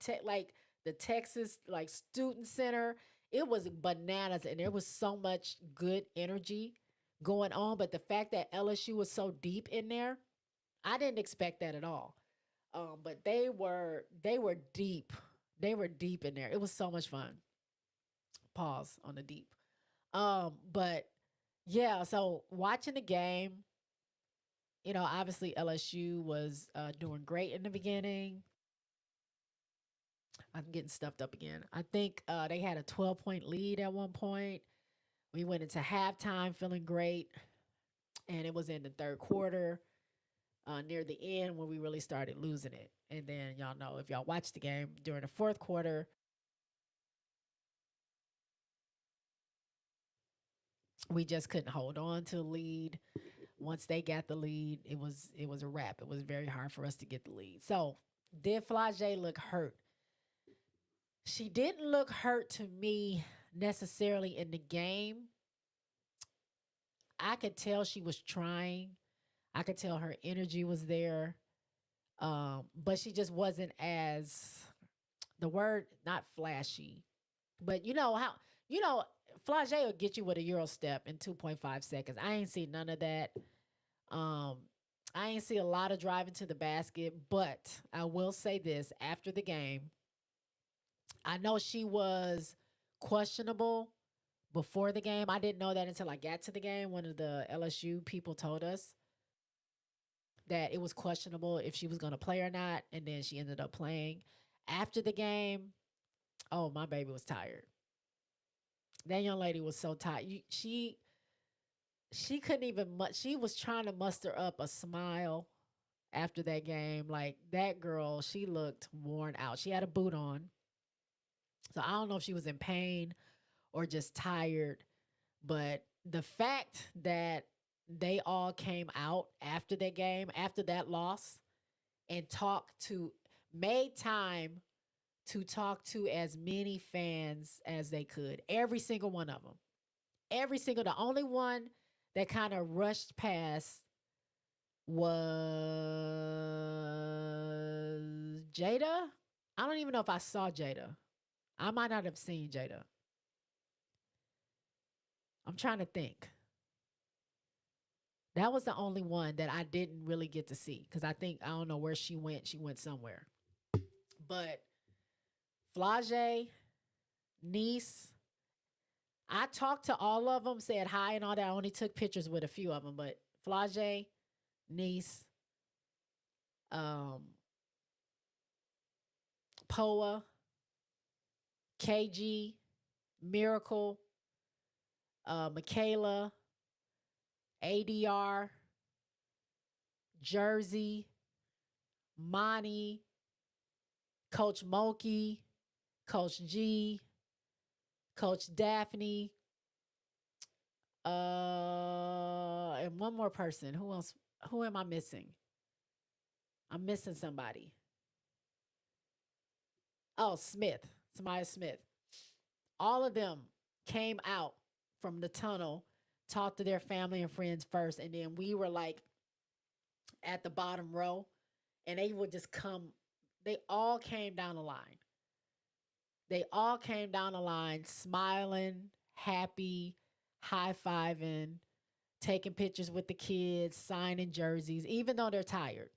Texas like student center. It was bananas, and there was so much good energy going on. But the fact that LSU was so deep in there, I didn't expect that at all. But they were deep. They were deep in there. It was so much fun. Pause on the deep. But yeah, so watching the game, obviously LSU was doing great in the beginning. I'm getting stuffed up again. I think they had a 12-point lead at one point. We went into halftime feeling great, and it was in the third quarter, near the end, when we really started losing it. And then y'all know, if y'all watched the game during the fourth quarter, we just couldn't hold on to the lead. Once they got the lead, it was a wrap. It was very hard for us to get the lead. So did Flage look hurt? She didn't look hurt to me necessarily in the game. I could tell she was trying. I could tell her energy was there. But she just wasn't as, the word, not flashy. But Flage will get you with a Euro step in 2.5 seconds. I ain't seen none of that. Um, I ain't see a lot of driving to the basket, but I will say this after the game. I know she was questionable before the game. I didn't know that until I got to the game. One of the LSU people told us that it was questionable if she was going to play or not. And then she ended up playing. After the game, oh, my baby was tired. That young lady was so tired. She couldn't even, she was trying to muster up a smile after that game. Like, that girl, she looked worn out. She had a boot on. So I don't know if she was in pain or just tired, but the fact that they all came out after that game, after that loss, and talked to, made time to talk to as many fans as they could. Every single one of them. Every single, the only one that kind of rushed past was Jada. I don't even know if I saw Jada. I might not have seen Jada. I'm trying to think. That was the only one that I didn't really get to see because I think I don't know where she went. She went somewhere. But Flage, Niece, I talked to all of them, said hi and all that. I only took pictures with a few of them, but Flage, Niece, um, Poa, KG, Miracle, Michaela, ADR, Jersey, Monty, Coach Moki, Coach G, Coach Daphne, and one more person. Who else? Who am I missing? I'm missing somebody. Oh, Smith, Samaya Smith. All of them came out from the tunnel, talked to their family and friends first, and then we were like at the bottom row, and they would just come. They all came down the line. They all came down the line smiling, happy, high fiving, taking pictures with the kids, signing jerseys, even though they're tired.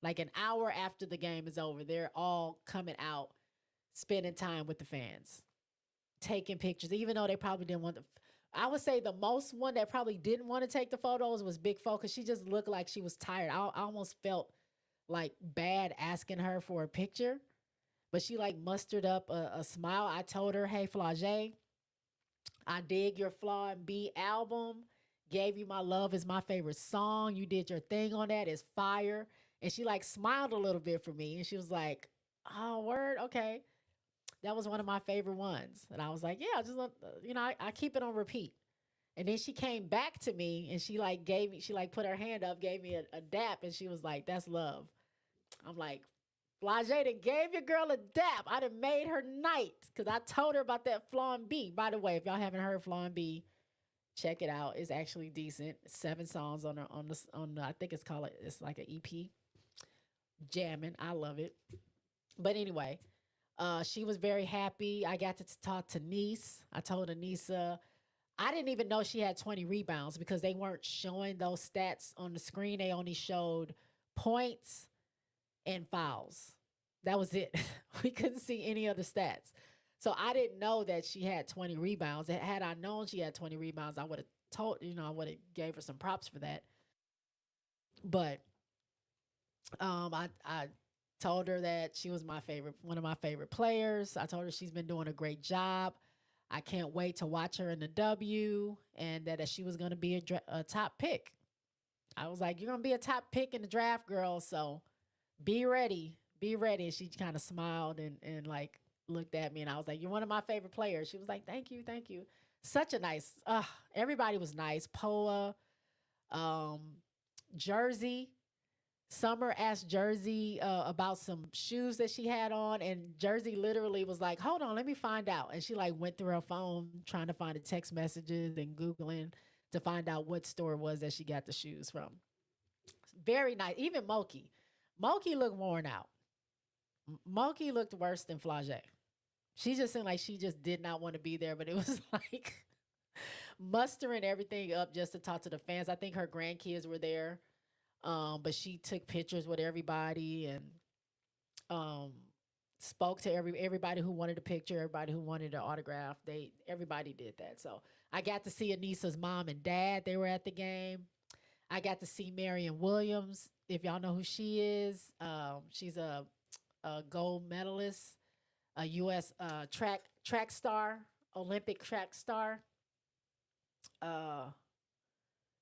Like an hour after the game is over, they're all coming out, spending time with the fans, taking pictures, even though they probably didn't want to. I would say the most one that probably didn't want to take the photos was Big Fo because she just looked like she was tired. I almost felt like bad asking her for a picture, but she like mustered up a smile. I told her, "Hey, Flage, I dig your Flaw and B album. Gave you my love is my favorite song. You did your thing on that. It's fire." And she like smiled a little bit for me, and she was like, "Oh, word, okay." That was one of my favorite ones, and I was like, "Yeah, I just I keep it on repeat." And then she came back to me, and she like gave me, she like put her hand up, gave me a dap, and she was like, "That's love." I'm like, Flage done gave your girl a dap. I done made her night because I told her about that Flaw and B. By the way, if y'all haven't heard Flaw and B, check it out. It's actually decent. 7 songs on the I think it's called it's like an EP. Jamming. I love it. But anyway, she was very happy. I got to talk to Niece. I told Anissa I didn't even know she had 20 rebounds because they weren't showing those stats on the screen. They only showed points and fouls. That was it. We couldn't see any other stats. So I didn't know that she had 20 rebounds. Had I known she had 20 rebounds, I would have told, I would have gave her some props for that. But I told her that she was one of my favorite players. I told her she's been doing a great job. I can't wait to watch her in the W, and that she was going to be a top pick. I was like, "You're going to be a top pick in the draft, girl. So be ready, be ready." And she kind of smiled and like looked at me, and I was like, "You're one of my favorite players." She was like, "Thank you, thank you." Such a nice. Everybody was nice. Poa, um, Jersey. Summer asked Jersey about some shoes that she had on, and Jersey literally was like, "Hold on, let me find out." And she like went through her phone trying to find the text messages and Googling to find out what store it was that she got the shoes from. Very nice. Even Moki. Moki looked worn out. Moki looked worse than Flage. She just seemed like she just did not want to be there, but it was like mustering everything up just to talk to the fans. I think her grandkids were there, but she took pictures with everybody and um, spoke to everybody who wanted a picture, everybody who wanted an autograph. Everybody did that. So I got to see Anissa's mom and dad. They were at the game. I got to see Marion Williams. If y'all know who she is, she's a gold medalist, a U.S. Track star, Olympic track star. Uh,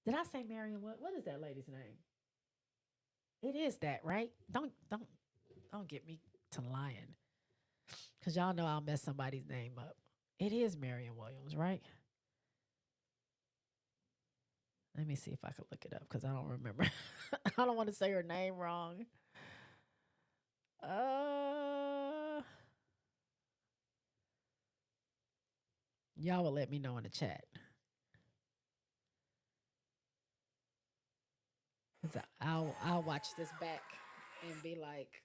did I say Marion? What is that lady's name? It is that, right? Don't get me to lying, Because y'all know I'll mess somebody's name up. It is Marion Williams, right? Let me see if I can look it up because I don't remember. I don't want to say her name wrong. Uh, y'all will let me know in the chat. 'Cause I'll watch this back and be like,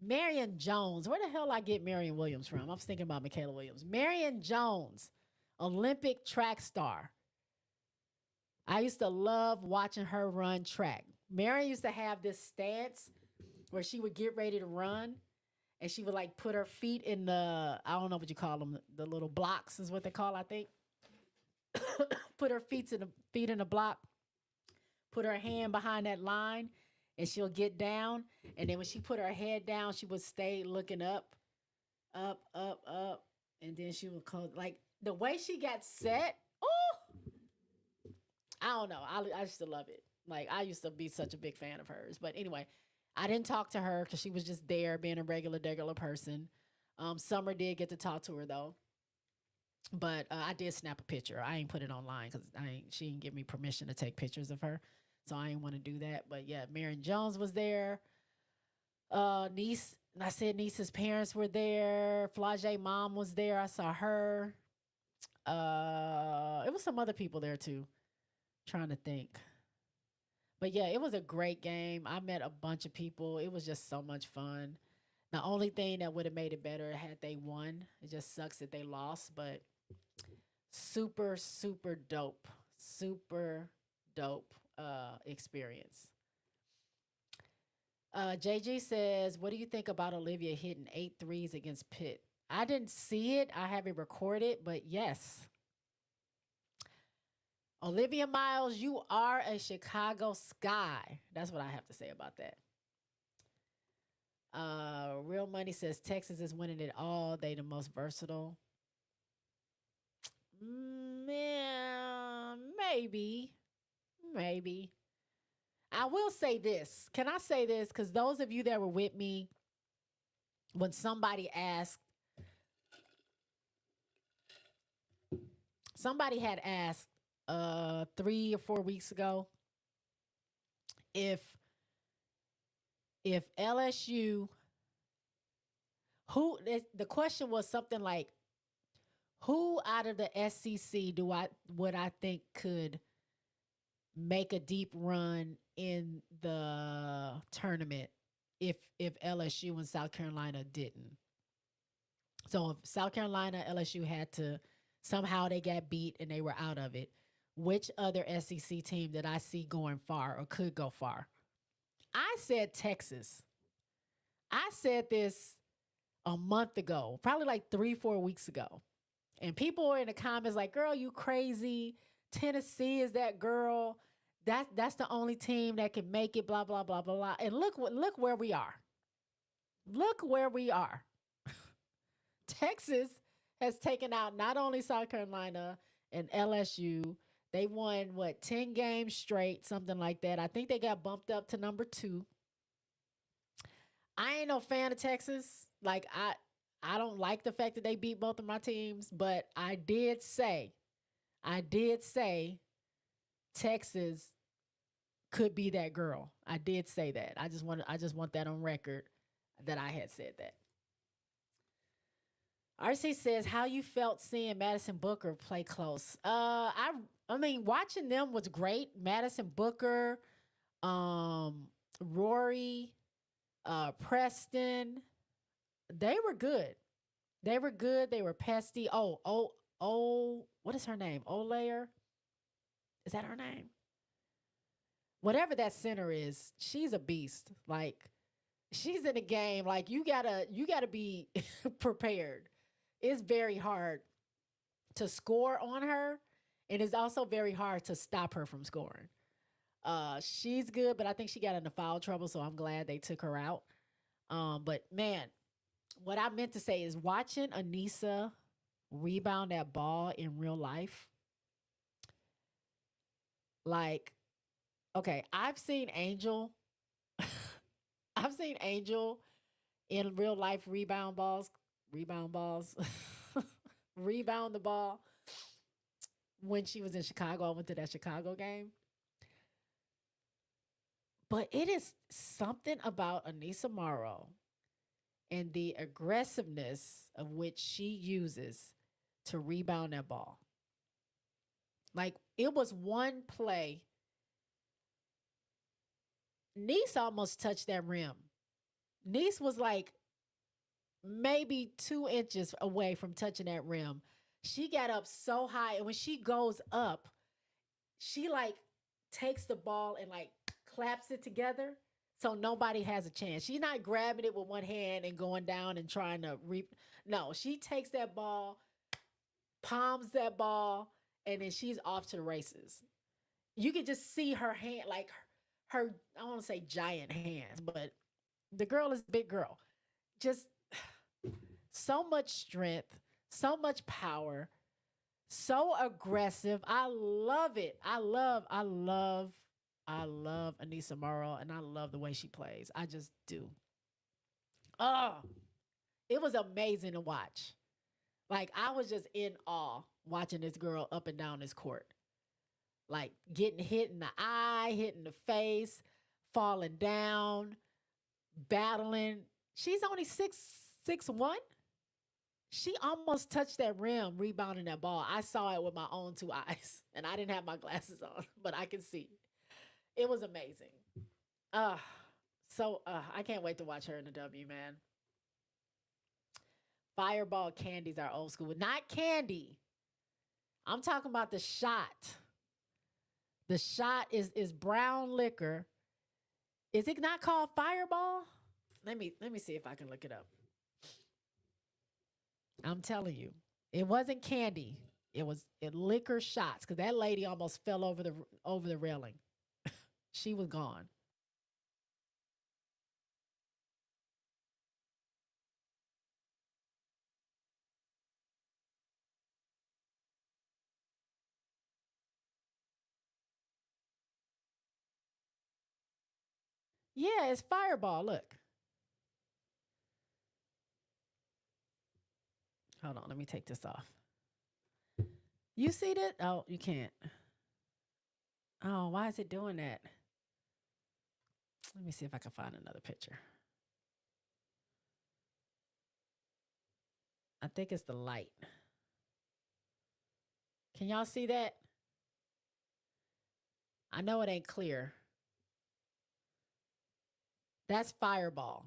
Marion Jones. Where the hell I get Marion Williams from? I was thinking about Michaela Williams. Marion Jones, Olympic track star. I used to love watching her run track. Marion used to have this stance where she would get ready to run and she would like put her feet in the, I don't know what you call them, the little blocks is what they call, I think. Put her feet in the block, put her hand behind that line, and she'll get down. And then when she put her head down, she would stay looking up, up, up, up, and then she would close. Like the way she got set, oh, I don't know. I used to love it. Like I used to be such a big fan of hers. But anyway, I didn't talk to her because she was just there being a regular person. Summer did get to talk to her though. But I did snap a picture. I ain't put it online because she didn't give me permission to take pictures of her. So I didn't want to do that. But yeah, Marion Jones was there. Niece, I said niece's parents were there. Flage mom was there. I saw her. It was some other people there too. Trying to think. But yeah, it was a great game. I met a bunch of people. It was just so much fun. The only thing that would have made it better had they won. It just sucks that they lost, but super, super dope. Super dope experience. JG says, what do you think about Olivia hitting 8 threes against Pitt? I didn't see it. I have it recorded, but yes. Olivia Miles, you are a Chicago Sky. That's what I have to say about that. Real Money says Texas is winning it all. They the most versatile. Yeah, maybe. Maybe. I will say this. Can I say this? Because those of you that were with me when somebody had asked 3 or 4 weeks ago if LSU the question was something like who out of the SEC would I think could make a deep run in the tournament if LSU and South Carolina didn't. So if South Carolina, LSU had to somehow they got beat and they were out of it. Which other SEC team did I see going far or could go far? I said Texas. I said this a month ago, probably like 3-4 weeks ago. And people were in the comments like, girl, you crazy. Tennessee is that girl. That's the only team that can make it, blah, blah, blah, blah, blah. And look where we are. Look where we are. Texas has taken out not only South Carolina and LSU. They won, 10 games straight, something like that. I think they got bumped up to number 2. I ain't no fan of Texas. Like, I don't like the fact that they beat both of my teams, but I did say Texas could be that girl. I did say that. I just want that on record that I had said that. RC says, how you felt seeing Madison Booker play close? I mean, watching them was great. Madison Booker, Rory, Preston, they were good. They were good. They were pesty. What is her name? Olayer? Is that her name? Whatever that center is, she's a beast. Like, she's in a game. Like, you gotta be prepared. It's very hard to score on her, and it's also very hard to stop her from scoring. She's good, but I think she got into foul trouble, so I'm glad they took her out. But man, what I meant to say is watching Anissa rebound that ball in real life. Like, okay, I've seen Angel. I've seen Angel in real life rebound balls, rebound the ball. When she was in Chicago, I went to that Chicago game. But it is something about Anissa Morrow and the aggressiveness of which she uses to rebound that ball. Like it was one play. Nice almost touched that rim. Nice was like maybe 2 inches away from touching that rim. She got up so high, and when she goes up, she like takes the ball and like claps it together so nobody has a chance. She's not grabbing it with one hand and going down and trying to reap. No, she takes that ball, palms that ball, and then she's off to the races. You can just see her hand, like her I don't want to say giant hands, but the girl is a big girl. Just so much strength, so much power, so aggressive. I love it. I love Anissa Morrow, and I love the way she plays. I just do. Oh, it was amazing to watch. Like I was just in awe watching this girl up and down this court. Like getting hit in the eye, hit in the face, falling down, battling. She's only 6'1". She almost touched that rim rebounding that ball. I saw it with my own two eyes, and I didn't have my glasses on, but I could see. It was amazing. Uh I can't wait to watch her in the W, man. Fireball candies are old school. Not candy. I'm talking about the shot. The shot is brown liquor. Is it not called Fireball? Let me see if I can look it up. I'm telling you, it wasn't candy. It liquor shots because that lady almost fell over the railing. She was gone. Yeah, it's Fireball. Look, hold on. Let me take this off. You see that? Oh, you can't. Oh, why is it doing that? Let me see if I can find another picture. I think it's the light. Can y'all see that? I know it ain't clear. That's Fireball.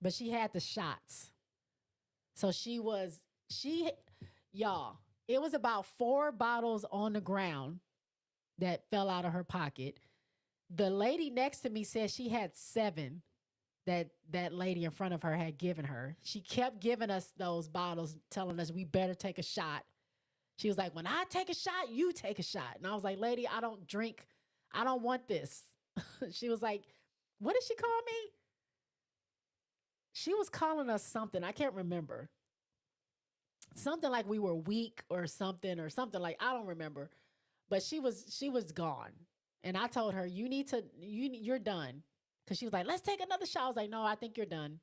But she had the shots. So she, y'all, it was about 4 bottles on the ground that fell out of her pocket. The lady next to me said she had 7 that lady in front of her had given her. She kept giving us those bottles, telling us we better take a shot. She was like, when I take a shot, you take a shot. And I was like, lady, I don't drink. I don't want this. She was like, what did she call me? She was calling us something. I can't remember. Something like we were weak or something like I don't remember. But she was gone. And I told her, you need to you're done. Cause she was like, let's take another shot. I was like, no, I think you're done.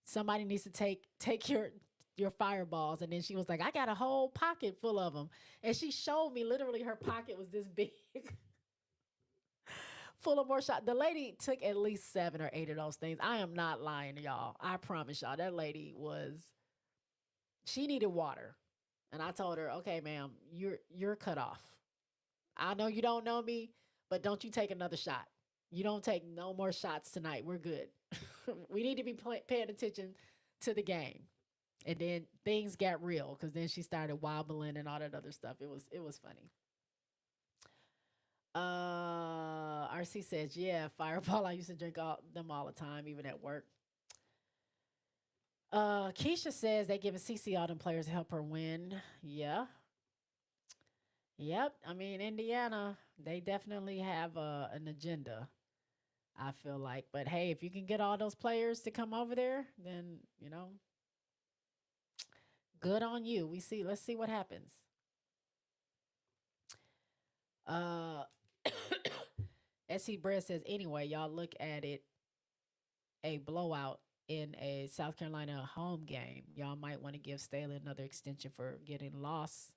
Somebody needs to take your fireballs. And then she was like, I got a whole pocket full of them. And she showed me literally her pocket was this big, full of more shots. The lady took at least 7 or 8 of those things. I am not lying to y'all. I promise y'all, that lady she needed water. And I told her, okay, ma'am, you're cut off. I know you don't know me, but don't you take another shot. You don't take no more shots tonight. We're good. We need to be paying attention to the game. And then things got real because then she started wobbling and all that other stuff. It was funny. RC says, yeah, Fireball. I used to drink them all the time, even at work. Keisha says they giving CC all them players to help her win. Yeah. Yep. I mean, Indiana, they definitely have an agenda. I feel like, but hey, if you can get all those players to come over there, then good on you. Let's see what happens. Uh, SC Bread says, anyway, y'all look at it, a blowout in a South Carolina home game. Y'all might want to give Staley another extension for getting lost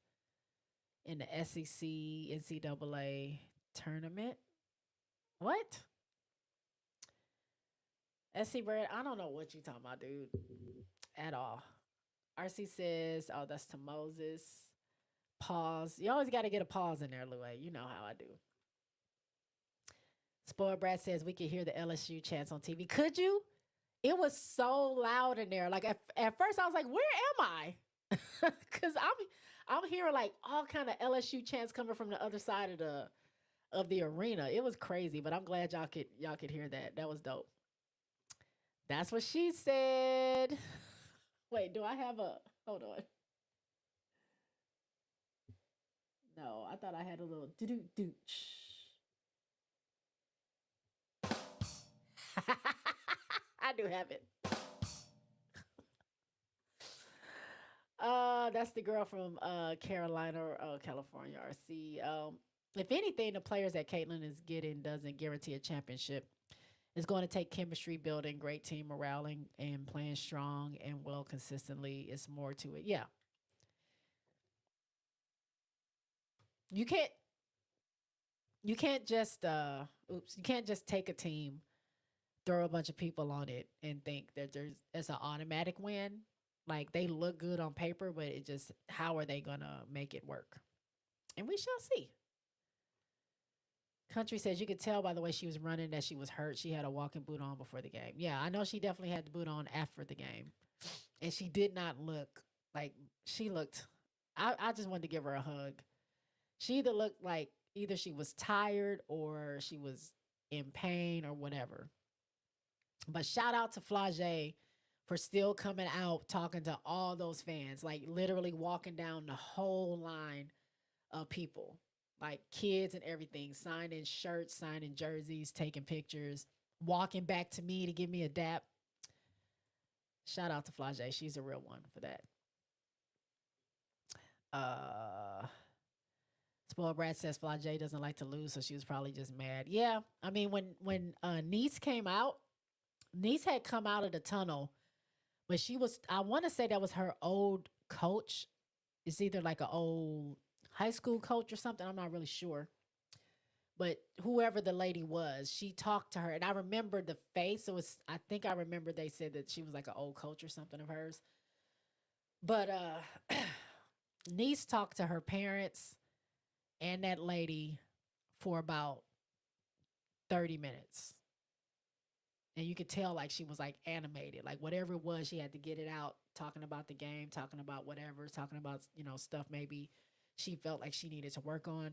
in the SEC NCAA tournament. What? SC Bread, I don't know what you talking about, dude, at all. RC says, oh, that's to Moses. Pause. You always got to get a pause in there, Louie. You know how I do. Spoiled Brad says we could hear the LSU chants on TV. Could you? It was so loud in there. Like at first, I was like, "Where am I?" Because I'm hearing like all kind of LSU chants coming from the other side of the arena. It was crazy, but I'm glad y'all could hear that. That was dope. That's what she said. Wait, do I have a? Hold on. No, I thought I had a little do do do. I do have it. That's the girl from Carolina or California RC. If anything, the players that Caitlin is getting doesn't guarantee a championship. It's going to take chemistry building, great team morale, and playing strong and well consistently. It's more to it. Yeah, you can't you can't just you can't just take a team, throw a bunch of people on it, and think that it's an automatic win. Like they look good on paper, but it just how are they gonna make it work? And we shall see. Country says you could tell by the way she was running that she was hurt. She had a walking boot on before the game. Yeah, I know she definitely had the boot on after the game. And she did not look like she looked. I just wanted to give her a hug. She either looked like either she was tired or she was in pain or whatever. But shout out to Flage for still coming out talking to all those fans, like literally walking down the whole line of people, like kids and everything, signing shirts, signing jerseys, taking pictures, walking back to me to give me a dap. Shout out to Flage. She's a real one for that. Uh Spoiled Brat says Flage doesn't like to lose, so she was probably just mad. Yeah. I mean when Niece came out, Niece had come out of the tunnel, but she was I want to say that was her old coach. It's either like an old high school coach or something. I'm not really sure. But whoever the lady was, she talked to her, and I remember the face. So it's I think I remember they said that she was like an old coach or something of hers. But niece talked to her parents and that lady for about 30 minutes. And you could tell like she was like animated, like whatever it was, she had to get it out, talking about the game, talking about whatever, talking about, stuff maybe she felt like she needed to work on.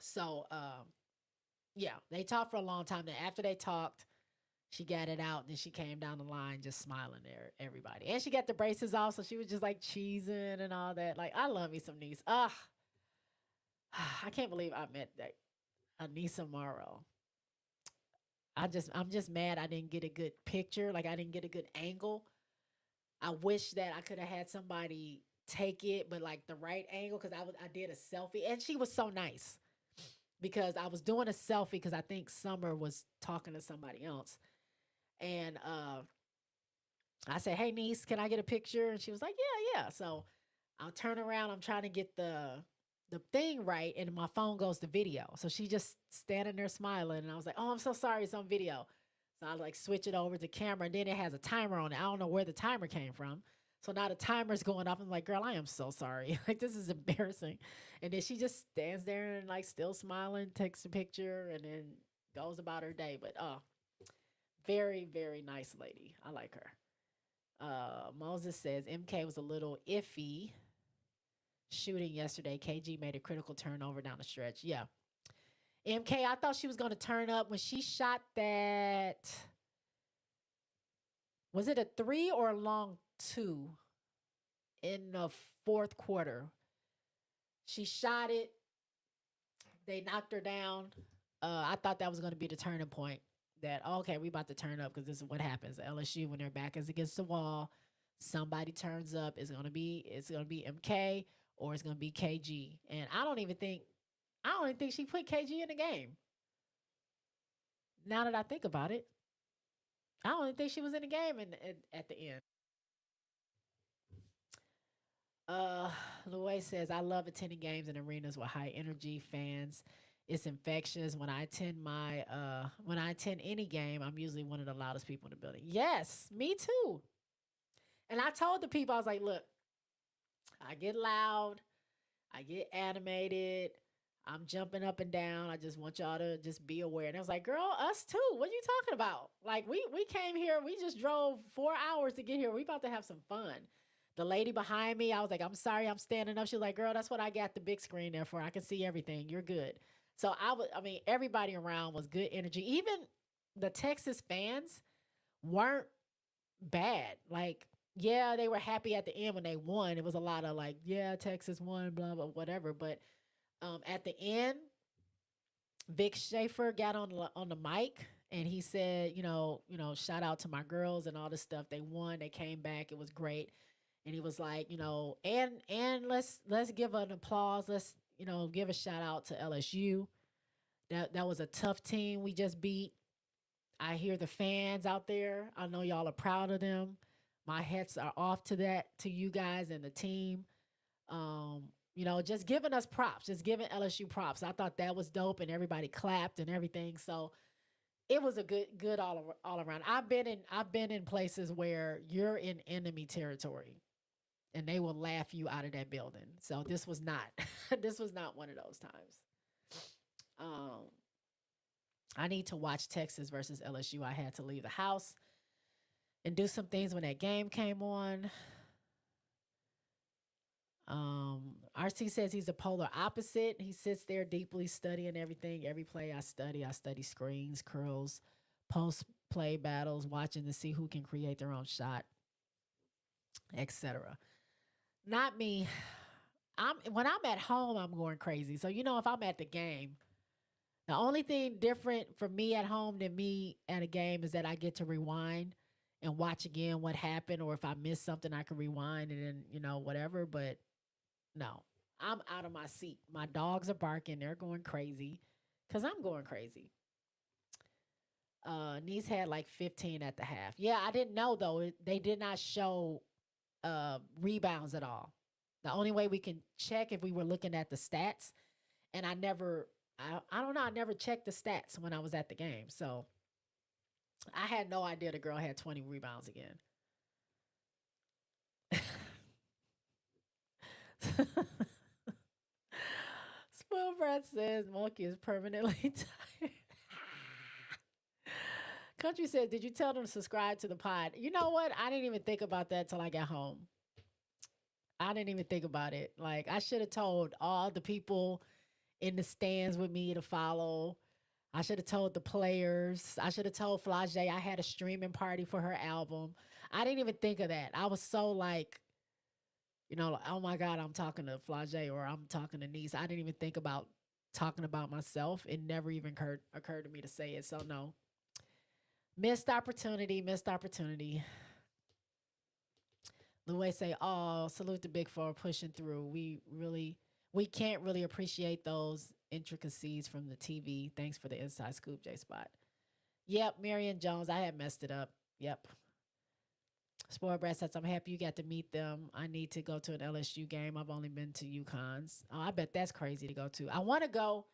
So, yeah, they talked for a long time. Then after they talked, she got it out. Then she came down the line just smiling there, everybody. And she got the braces off, so she was just like cheesing and all that. Like, I love me some niece. I can't believe I met that Anissa Morrow. I'm just mad I didn't get a good picture. Like I didn't get a good angle. I wish that I could have had somebody take it, but like the right angle because I did a selfie and she was so nice because I was doing a selfie because I think Summer was talking to somebody else and I said, "Hey niece, can I get a picture?" And she was like, "Yeah, yeah." So I'll turn around. I'm trying to get the thing right, and my phone goes to video. So she just standing there smiling, and I was like, "Oh, I'm so sorry, it's on video." So I like switch it over to camera, and then it has a timer on it. I don't know where the timer came from. So now the timer's going off. I'm like, "Girl, I am so sorry. Like this is embarrassing." And then she just stands there and like still smiling, takes a picture, and then goes about her day. But very very nice lady. I like her. Moses says MK was a little iffy shooting yesterday. KG made a critical turnover down the stretch. Yeah. MK, I thought she was going to turn up when she shot that. Was it a three or a long two in the fourth quarter? She shot it. They knocked her down. I thought that was going to be the turning point. That okay, we about to turn up because this is what happens. LSU when their back is against the wall, somebody turns up. It's gonna be MK or it's gonna be KG. And I don't even think she put KG in the game. Now that I think about it, I don't think she was in the game at the end. Uh, Louis says, I love attending games in arenas with high energy fans. It's infectious. When I attend any game, I'm usually one of the loudest people in the building. Yes, me too. And I told the people, I was like, look, I get loud, I get animated, I'm jumping up and down. I just want y'all to just be aware. And I was like, girl, us too. What are you talking about? Like we came here, we just drove 4 hours to get here. We about to have some fun. The lady behind me, I was like, I'm sorry, I'm standing up. She was like, girl, that's what I got the big screen there for. I can see everything. You're good. So I mean, everybody around was good energy. Even the Texas fans weren't bad. Like, yeah, they were happy at the end when they won. It was a lot of like, yeah, Texas won, blah, blah, whatever. But at the end, Vic Schaefer got on the mic and he said, shout out to my girls and all this stuff. They won. They came back. It was great. And he was like, and let's give an applause. Let's give a shout out to LSU. That was a tough team we just beat. I hear the fans out there. I know y'all are proud of them. My hats are off to that, to you guys and the team. Just giving us props, just giving LSU props. I thought that was dope, and everybody clapped and everything. So it was a good all around. I've been in places where you're in enemy territory, and they will laugh you out of that building. So this was not this was not one of those times. Um, I need to watch Texas versus LSU. I had to leave the house and do some things when that game came on. RC says he's the polar opposite. He sits there deeply studying everything. Every play I study. I study screens, curls, post play battles, watching to see who can create their own shot, etc. Not me. When I'm at home, I'm going crazy. So if I'm at the game, the only thing different for me at home than me at a game is that I get to rewind and watch again what happened, or if I miss something, I can rewind and then whatever. But no, I'm out of my seat. My dogs are barking. They're going crazy because I'm going crazy. Niece had like 15 at the half. Yeah, I didn't know though. They did not show rebounds at all. The only way we can check if we were looking at the stats, and I don't know. I never checked the stats when I was at the game, so I had no idea the girl had 20 rebounds again. Spoiled Brat says Monkey is permanently tired. Country says, did you tell them to subscribe to the pod? You know what? I didn't even think about that till I got home. I didn't even think about it. Like, I should have told all the people in the stands with me to follow. I should have told the players. I should have told Flage I had a streaming party for her album. I didn't even think of that. I was so like, like, oh my God, I'm talking to Flage or I'm talking to Niece. I didn't even think about talking about myself. It never even occurred to me to say it. So no. Missed opportunity, missed opportunity. Louis say, oh, salute the big four pushing through. We can't really appreciate those intricacies from the TV. Thanks for the inside scoop, J Spot. Yep, Marion Jones. I had messed it up. Yep. Spoiled Brat says, I'm happy you got to meet them. I need to go to an LSU game. I've only been to UConn's. Oh, I bet that's crazy to go to. I want to go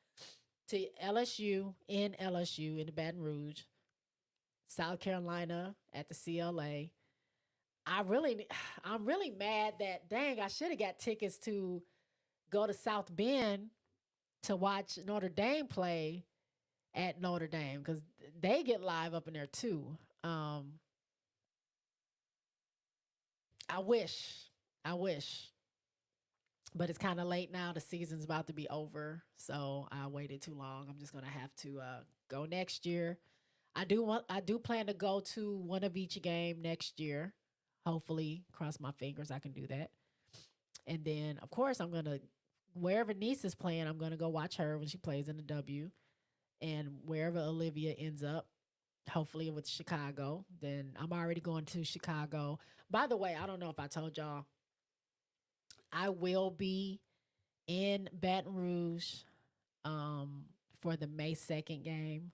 to LSU in the Baton Rouge, South Carolina at the CLA. I'm really mad that dang, I should have got tickets to go to South Bend to watch Notre Dame play at Notre Dame because they get live up in there too. I wish, I wish, but it's kind of late now. The season's about to be over, so I waited too long. I'm just gonna have to go next year. I do plan to go to one of each game next year. Hopefully, cross my fingers, I can do that. And then, of course, I'm gonna wherever Niece is playing, I'm gonna go watch her when she plays in the W. And wherever Olivia ends up, hopefully with Chicago, then I'm already going to Chicago. By the way, I don't know if I told y'all, I will be in Baton Rouge um, for the May 2nd game.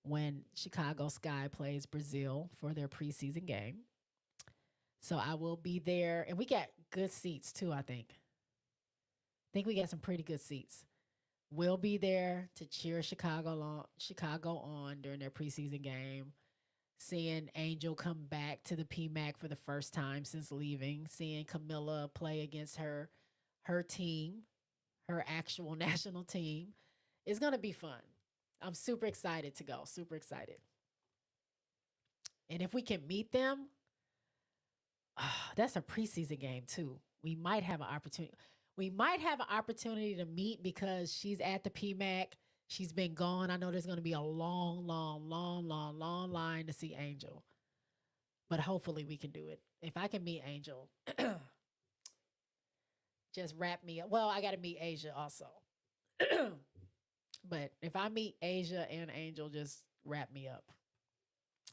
when Chicago Sky plays Brazil for their preseason game. So I will be there, and we got good seats too. I think we got some pretty good seats. We'll be there to cheer Chicago on during their preseason game. Seeing Angel come back to the PMAC for the first time since leaving, seeing Camilla play against her team, her actual national team, is gonna be fun. I'm super excited to go. Super excited. And if we can meet them, that's a preseason game too. We might have an opportunity. We might have an opportunity to meet because she's at the PMAC. She's been gone. I know there's going to be a long, long, long, long, long line to see Angel, but hopefully we can do it. If I can meet Angel, just wrap me up. Well, I got to meet Asia also. But if I meet Asia and Angel, just wrap me up.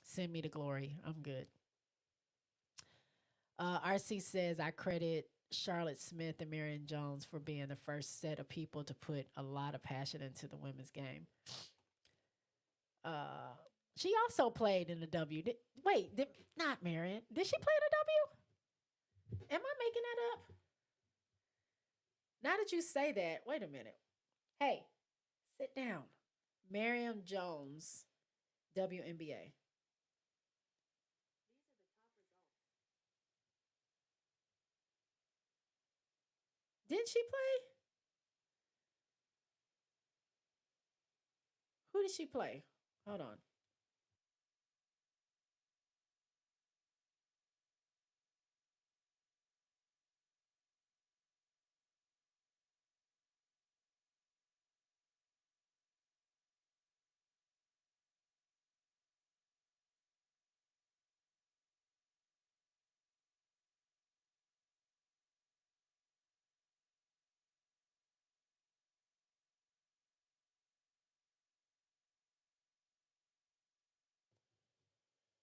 Send me to glory. I'm good. RC says I credit Charlotte Smith and Marion Jones for being the first set of people to put a lot of passion into the women's game. Uh, she also played in the W. Not Marion. Did she play in the W? Am I making that up? Now that you say that, wait a minute. Hey, sit down. Marion Jones, WNBA. Didn't she play? Who did she play? Hold on.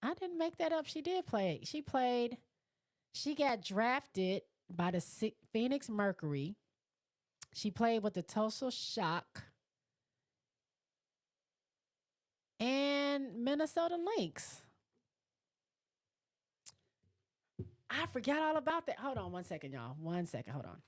I didn't make that up. She did play. She played. She got drafted by the Phoenix Mercury. She played with the Tulsa Shock and Minnesota Lynx. I forgot all about that. Hold on one second, y'all. One second. Hold on.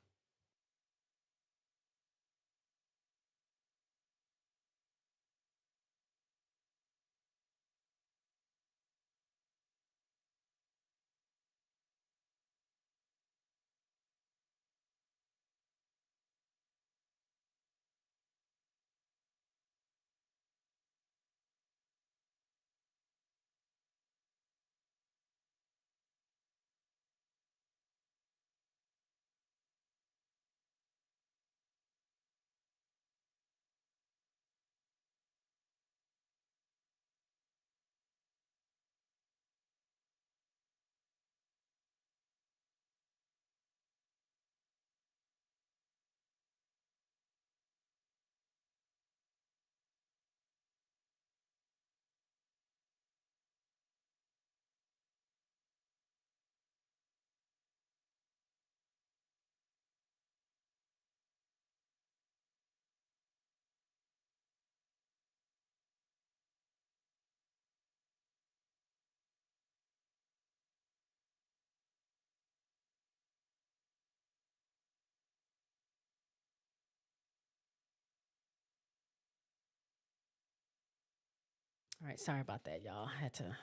All right. Sorry about that, y'all. I had to.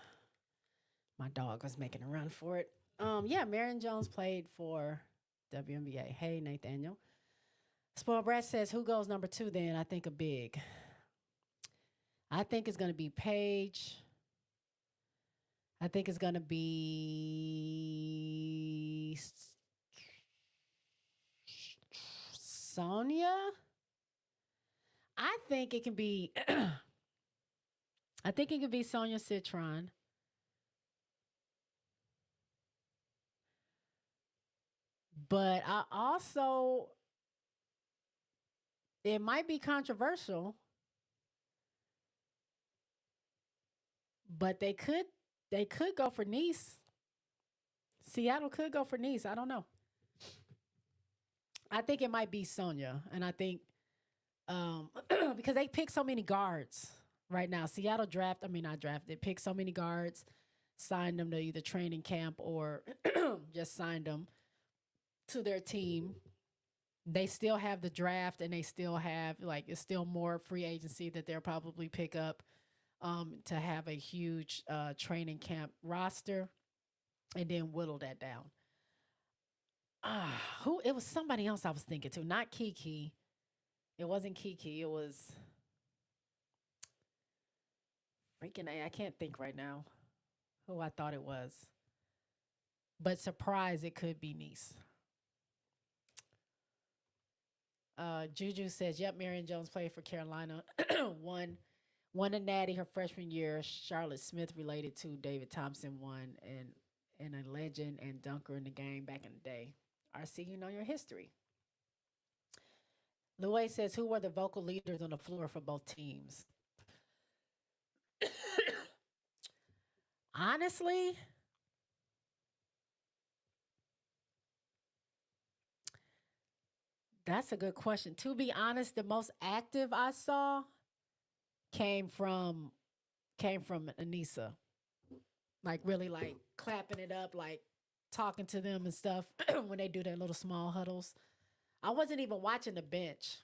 My dog was making a run for it. Yeah, Marion Jones played for WNBA. Hey, Nathaniel. Spoiled Brat says, who goes number two then? I think a big. I think it's going to be Paige. I think it's going to be Sonia. I think it can be. I think it could be Sonia Citron. But I also, it might be controversial, but they could go for Nice. Seattle could go for Nice. I don't know. I think it might be Sonia, and I think because they pick so many guards. right now. Seattle draft, I mean, not drafted, picked so many guards, signed them to either training camp or just signed them to their team. They still have the draft and they still have, like, it's still more free agency that they'll probably pick up to have a huge training camp roster and then whittle that down. Who it was somebody else I was thinking too, not Kiki. It wasn't Kiki. It was freaking A. I can't think right now who I thought it was. But surprise, it could be Nice. Juju says, "Yep, Marion Jones played for Carolina. won won a natty her freshman year. Charlotte Smith related to David Thompson won and a legend and dunker in the game back in the day. RC, you know your history." Louis says, "Who were the vocal leaders on the floor for both teams?" Honestly, that's a good question. To be honest, the most active I saw came from Anissa. Like really like clapping it up, like talking to them and stuff when they do their little small huddles. I wasn't even watching the bench.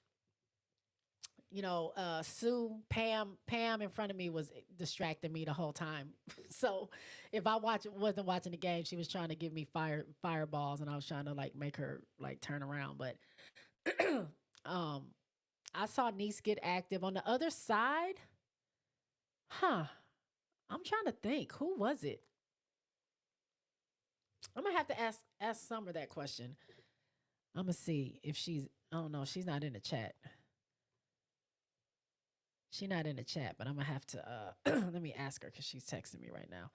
Sue, Pam in front of me was distracting me the whole time. So if I wasn't watching the game, she was trying to give me fireballs, and I was trying to like make her like turn around. But um, I saw Niece get active on the other side. Huh? I'm trying to think. Who was it? I'm gonna have to ask Summer that question. I'm gonna see if she's. I don't know. She's not in the chat. She's not in the chat, but I'm gonna have to let me ask her because she's texting me right now.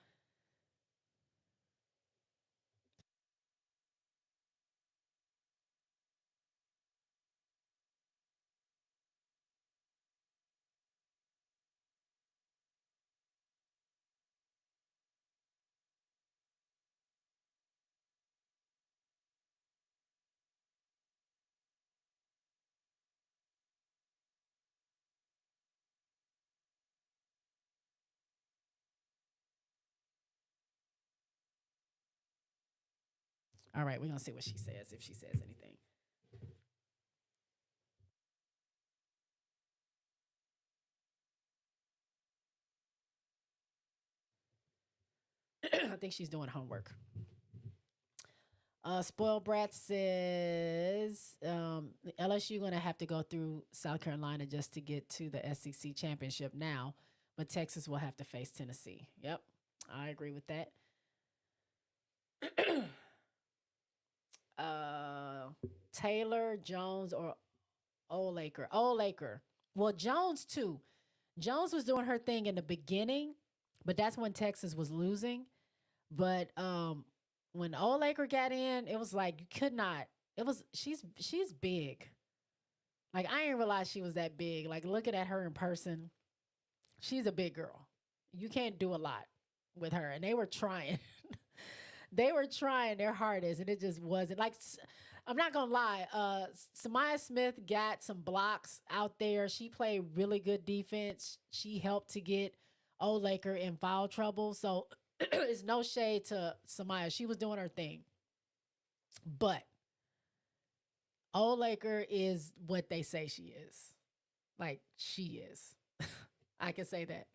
All right, we're gonna see what she says if she says anything. I think she's doing homework. Spoiled Brat says LSU gonna have to go through South Carolina just to get to the SEC championship now, but Texas will have to face Tennessee. Yep, I agree with that. uh, Taylor Jones or Olaker? Olaker. Well, Jones too. Jones was doing her thing in the beginning, but that's when Texas was losing. But when Olaker got in, it was like you could not. It was she's big. Like I didn't realize she was that big. Like looking at her in person, she's a big girl. You can't do a lot with her, and they were trying. They were trying their hardest, and it just wasn't like. I'm not gonna lie. Samaya Smith got some blocks out there. She played really good defense. She helped to get Old Laker in foul trouble. So it's no shade to Samaya. She was doing her thing, but Old Laker is what they say she is. Like she is. I can say that.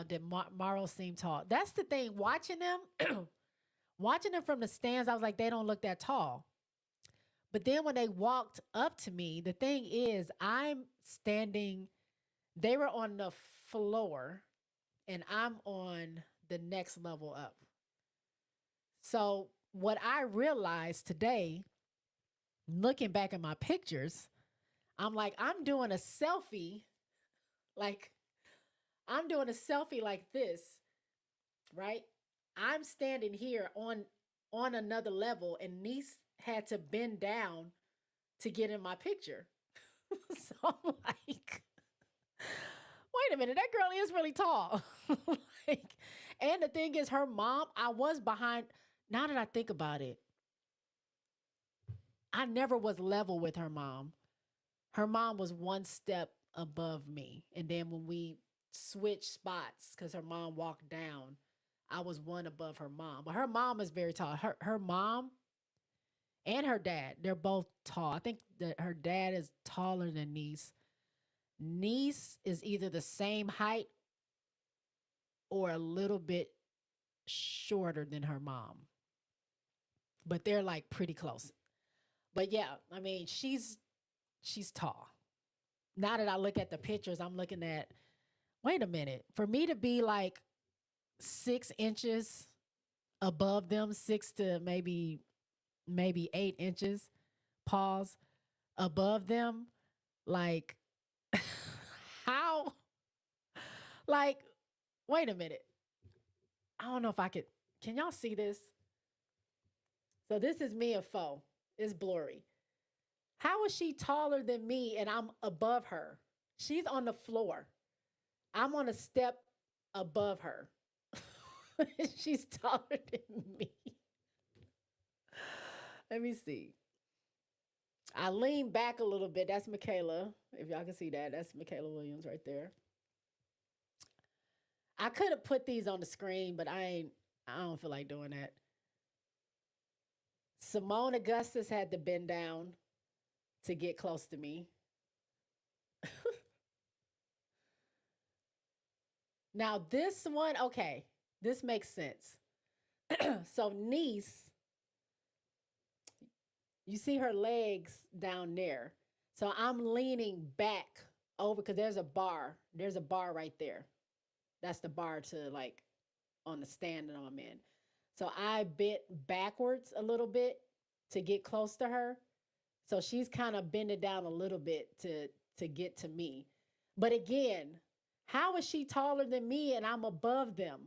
Did Morrow seem tall? That's the thing. Watching them from the stands, I was like, they don't look that tall. But then when they walked up to me, the thing is, I'm standing, they were on the floor and I'm on the next level up. So, what I realized today, looking back at my pictures, I'm like, like, I'm doing a selfie like this, right? I'm standing here on another level, and Niece had to bend down to get in my picture. So I'm like, wait a minute, that girl is really tall. Like, and the thing is, her mom, I was behind. Now that I think about it, I never was level with her mom. Her mom was one step. above me. And then when we switched spots, because her mom walked down, I was one above her mom. But her mom is very tall. Her mom and her dad, they're both tall. I think that her dad is taller than niece. Niece is either the same height or a little bit shorter than her mom, but they're like pretty close. But yeah, I mean, she's tall. Now that I look at the pictures, I'm looking at, wait a minute, for me to be like 6 inches above them, six to maybe 8 inches, pause, above them, like how, like, wait a minute. I don't know if I could, can y'all see this? So this is me a foe. It's blurry. How is she taller than me and I'm above her? She's on the floor. I'm on a step above her. She's taller than me. Let me see. I lean back a little bit. That's Michaela. If y'all can see that, that's Michaela Williams right there. I could have put these on the screen, but I don't feel like doing that. Simone Augustus had to bend down to get close to me. Now this one, okay, this makes sense. So niece, you see her legs down there. So I'm leaning back over because there's a bar. There's a bar right there. That's the bar to like on the stand that I'm in. So I bent backwards a little bit to get close to her. So she's kind of bending down a little bit to get to me. But again, how is she taller than me and I'm above them?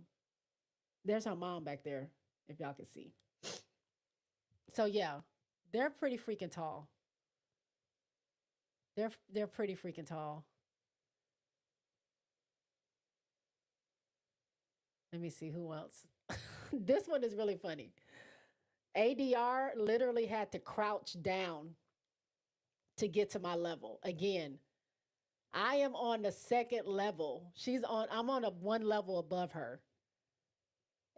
There's her mom back there, if y'all can see. So yeah, they're pretty freaking tall. They're pretty freaking tall. Let me see who else. This one is really funny. ADR literally had to crouch down to get to my level. Again, I am on the second level. I'm on a one level above her.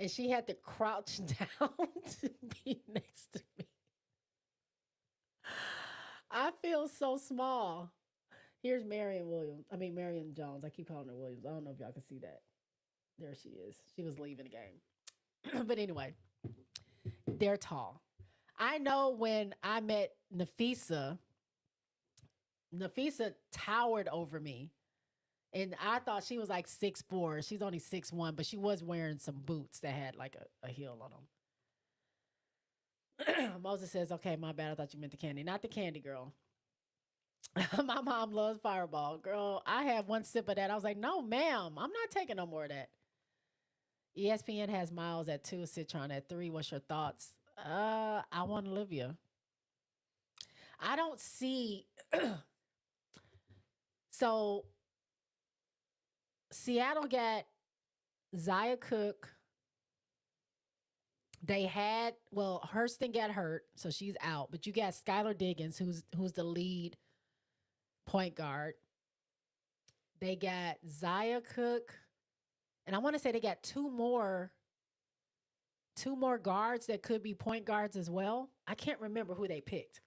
And she had to crouch down to be next to me. I feel so small. Here's Marion Williams. I mean, Marion Jones. I keep calling her Williams. I don't know if y'all can see that. There she is. She was leaving the game. But anyway, they're tall. I know when I met Nafisa, Nafisa towered over me. And I thought she was like 6'4". She's only 6'1", but she was wearing some boots that had like a heel on them. Moses says, okay, my bad. I thought you meant the candy. Not the candy, girl. My mom loves Fireball. Girl, I had one sip of that. I was like, no, ma'am, I'm not taking no more of that. ESPN has Miles at 2, Citron at 3. What's your thoughts? I want Olivia. I don't see. So Seattle got Zaya Cook. They had, well, Hurston got hurt, so she's out. But you got Skylar Diggins, who's the lead point guard. They got Zaya Cook, and I want to say they got two more guards that could be point guards as well. I can't remember who they picked.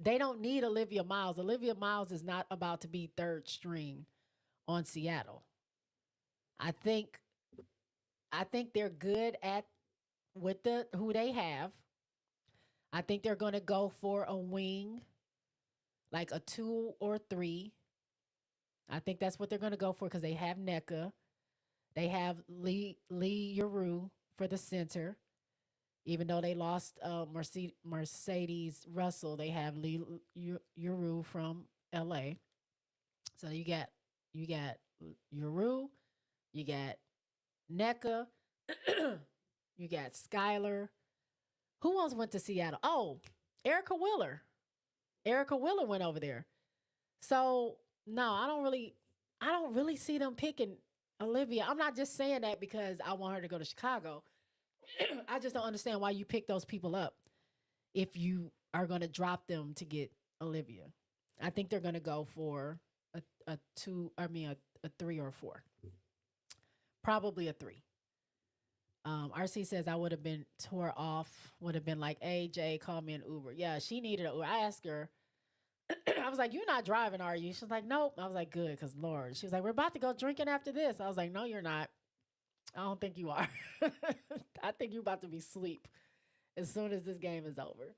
They don't need Olivia Miles. Olivia Miles is not about to be third string on Seattle. I think I think they're good at with the who they have. I think they're going to go for a wing, like a 2 or 3. I think that's what they're going to go for because they have NECA. They have Lee Yuru for the center. Even though they lost Mercedes Russell, they have Lee Yuru from LA. So you got Yuru, you got NECA, you got Skylar. Who else went to Seattle? Oh, Erica Wheeler. Erica Wheeler went over there. So no, I don't really see them picking Olivia. I'm not just saying that because I want her to go to Chicago. I just don't understand why you pick those people up if you are going to drop them to get Olivia. I think they're going to go for a two, I mean, a three or a four. Probably a three. RC says I would have been tore off, would have been like, hey, Jay, call me an Uber. Yeah, she needed an Uber. I asked her, I was like, you're not driving, are you? She was like, nope. I was like, good, because Lord. She was like, we're about to go drinking after this. I was like, no, you're not. I don't think you are. I think you're about to be asleep as soon as this game is over.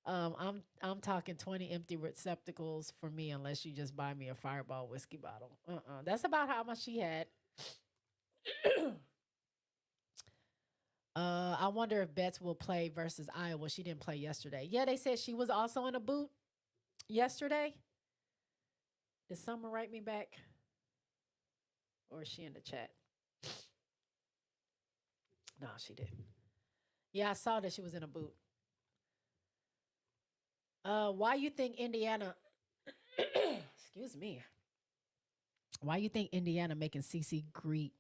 I'm talking 20 empty receptacles for me unless you just buy me a Fireball whiskey bottle. That's about how much she had. I wonder if Betts will play versus Iowa. She didn't play yesterday. Yeah, they said she was also in a boot yesterday. Did Summer write me back? Or is she in the chat? No, she didn't. Yeah, I saw that she was in a boot. Why you think Indiana excuse me. Why you think Indiana making CC greet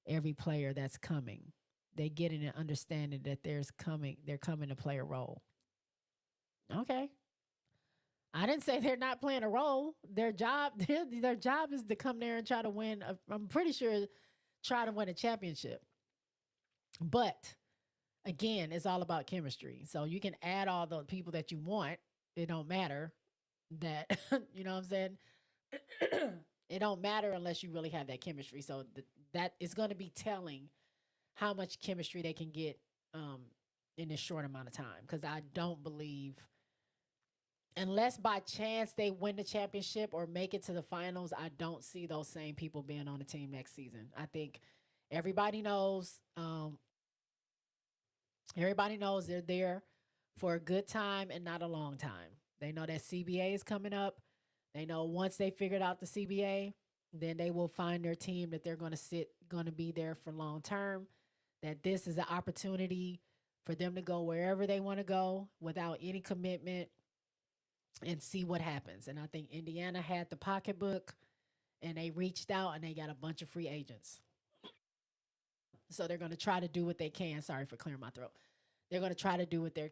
every player that's coming? They get an understanding that they're coming to play a role. Okay. I didn't say they're not playing a role. Their job, their job is to come there and try to win. I'm pretty sure try to win a championship. But again, it's all about chemistry. So you can add all the people that you want. It don't matter that you know what I'm saying. It don't matter unless you really have that chemistry. So that is going to be telling how much chemistry they can get um, in this short amount of time. Because I don't believe unless by chance they win the championship or make it to the finals, I don't see those same people being on the team next season. I think everybody knows. Everybody knows they're there for a good time and not a long time. They know that CBA is coming up. They know once they figured out the CBA, then they will find their team that they're going to be there for long term. That this is an opportunity for them to go wherever they want to go without any commitment and see what happens. And I think Indiana had the pocketbook and they reached out and they got a bunch of free agents. So they're going to try to do what they can. Sorry for clearing my throat. They're going to try to do what they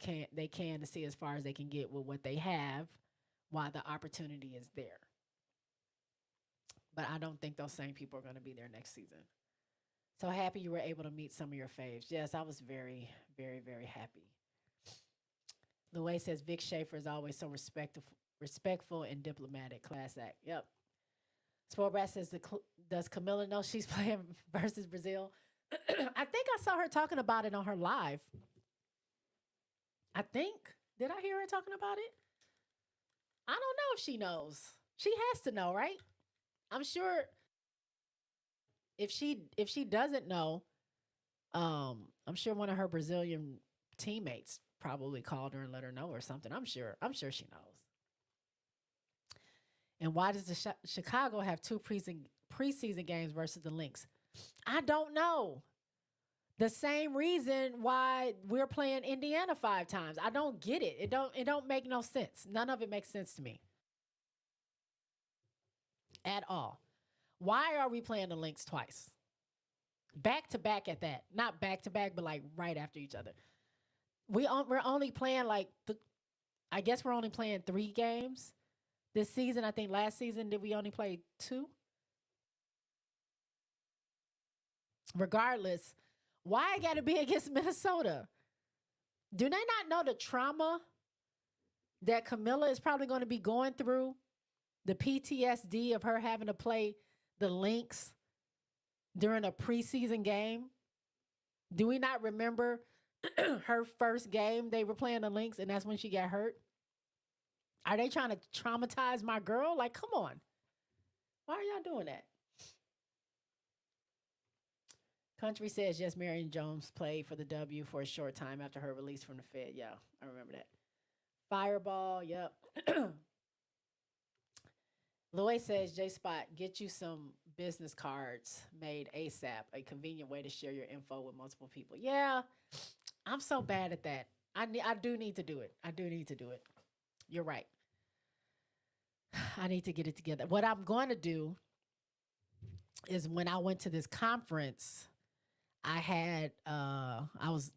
can to see as far as they can get with what they have while the opportunity is there. But I don't think those same people are going to be there next season. So happy you were able to meet some of your faves. Yes, I was very, very, very happy. Louis says Vic Schaefer is always so respectful and diplomatic. Class act. Yep. Sportbrat says, does Camilla know she's playing versus Brazil? I think I saw her talking about it on her live. I think. Did I hear her talking about it? I don't know if she knows. She has to know, right? I'm sure if she doesn't know, I'm sure one of her Brazilian teammates probably called her and let her know or something. I'm sure she knows. And why does the Chicago have two preseason games versus the Lynx? I don't know. The same reason why we're playing Indiana 5 times. I don't get it. It don't make no sense. None of it makes sense to me at all. Why are we playing the Lynx twice? Back to back at that. Not back to back, but like right after each other. We're only playing like I guess we're only playing 3 games this season. I think last season did we only play 2? Regardless, why I got to be against Minnesota? Do they not know the trauma that Camilla is probably going to be going through? The PTSD of her having to play the Lynx during a preseason game? Do we not remember her first game they were playing the Lynx and that's when she got hurt? Are they trying to traumatize my girl? Like, come on. Why are y'all doing that? Country says, yes, Marion Jones played for the W for a short time after her release from the Fed. Yeah, I remember that. Fireball, yep. Loy says, J Spot, get you some business cards made ASAP, a convenient way to share your info with multiple people. Yeah, I'm so bad at that. I do need to do it. I do need to do it. You're right. I need to get it together. What I'm going to do is when I went to this conference, I was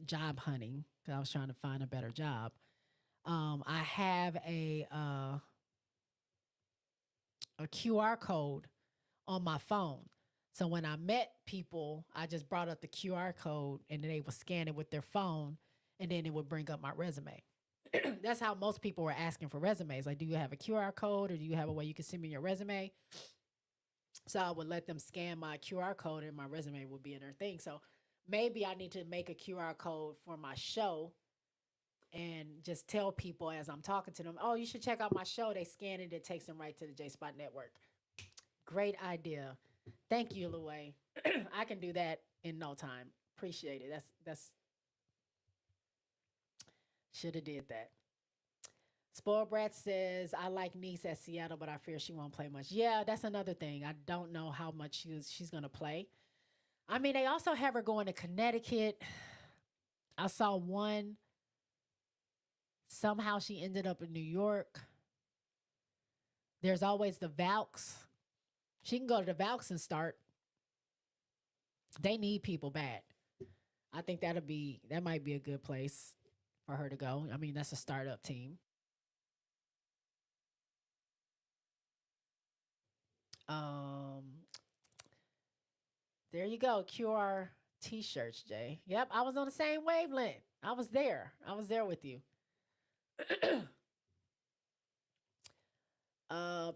job hunting because I was trying to find a better job. I have a QR code on my phone. So when I met people, I just brought up the QR code and then they would scan it with their phone and then it would bring up my resume. That's how most people were asking for resumes. Like, do you have a QR code or do you have a way you can send me your resume? So I would let them scan my QR code and my resume would be in their thing. So maybe I need to make a QR code for my show and just tell people as I'm talking to them, oh, you should check out my show. They scan it, it takes them right to the J Spot Network. Great idea. Thank you, Louie. I can do that in no time. Appreciate it. That's should have did that. Spoiled Brat says, I like Niece at Seattle, but I fear she won't play much. Yeah, that's another thing. I don't know how much she's gonna play. I mean, they also have her going to Connecticut. I saw one. Somehow she ended up in New York. There's always the Valks. She can go to the Valks and start. They need people bad. I think that might be a good place for her to go. I mean, that's a startup team. Um, there you go. QR t-shirts, Jay. Yep, I was on the same wavelength. I was there. I was there with you.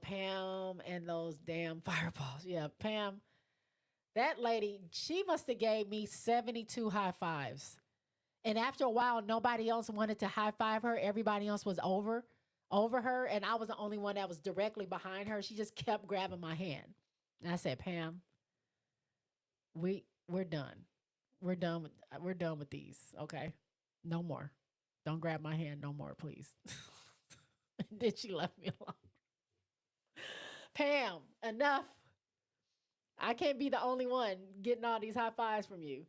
Pam and those damn fireballs. Yeah, Pam. That lady, she must have gave me 72 high fives. And after a while, nobody else wanted to high five her. Everybody else was over her, and I was the only one that was directly behind her. She just kept grabbing my hand. And I said, "Pam, we're done. We're done with these. Okay, no more. Don't grab my hand no more, please." And then she left me alone. Pam, enough. I can't be the only one getting all these high fives from you.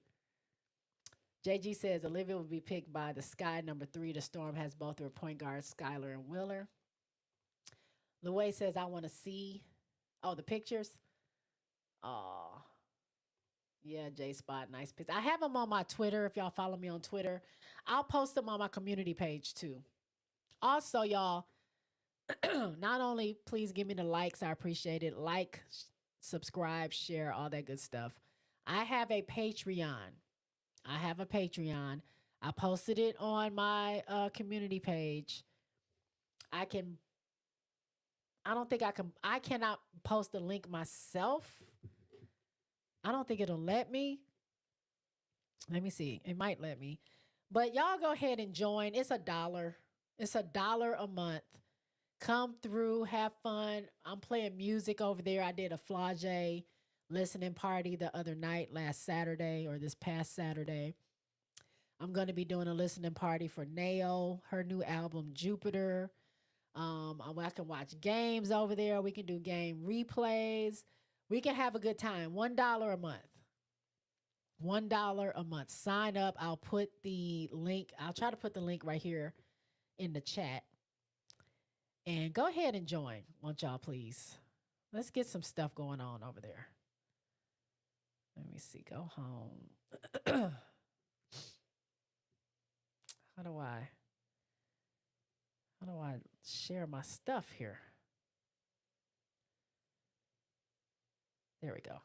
JG says Olivia will be picked by the Sky number 3. The Storm has both their point guards, Skylar and Willer. Louis says I want to see. Oh, the pictures. Oh, yeah, J Spot, nice picture. I have them on my Twitter. If y'all follow me on Twitter, I'll post them on my community page too. Also, y'all, not only please give me the likes, I appreciate it. Like, subscribe, share, all that good stuff. I have a Patreon. I have a Patreon. I posted it on my community page. I can. I don't think I can. I cannot post the link myself. I don't think it'll let me. Let me see. It might let me. But y'all go ahead and join. It's $1. It's $1 a month. Come through, have fun. I'm playing music over there. I did a Flage listening party the other night, last Saturday or this past Saturday. I'm going to be doing a listening party for Nao, her new album, Jupiter. I can watch games over there. We can do game replays. We can have a good time. $1 a month. $1 a month. Sign up. I'll put the link. I'll try to put the link right here in the chat. And go ahead and join, won't y'all please? Let's get some stuff going on over there. Let me see. Go home. How do I share my stuff here? There we go.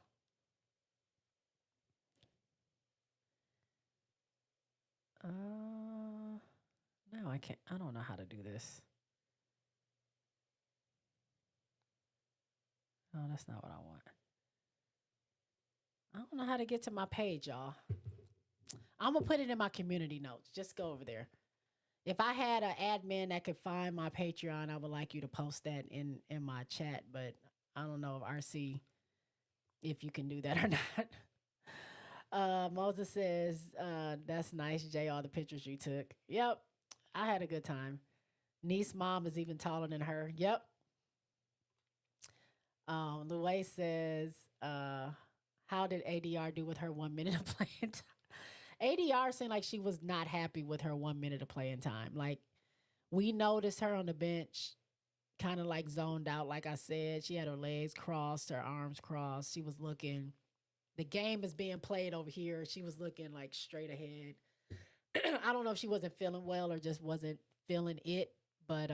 No, I can't. I don't know how to do this. Oh, that's not what I want. I don't know how to get to my page, y'all. I'm gonna put it in my community notes. Just go over there. If I had an admin that could find my Patreon, I would like you to post that in my chat. But I don't know if RC if you can do that or not. Moses says, that's nice, Jay, all the pictures you took. Yep. I had a good time. Niece mom is even taller than her. Yep. Louis says, how did ADR do with her 1 minute of playing time? ADR seemed like she was not happy with her 1 minute of playing time. Like, we noticed her on the bench, kind of like zoned out. Like I said, she had her legs crossed, her arms crossed. She was looking, the game is being played over here. She was looking like straight ahead. I don't know if she wasn't feeling well or just wasn't feeling it, but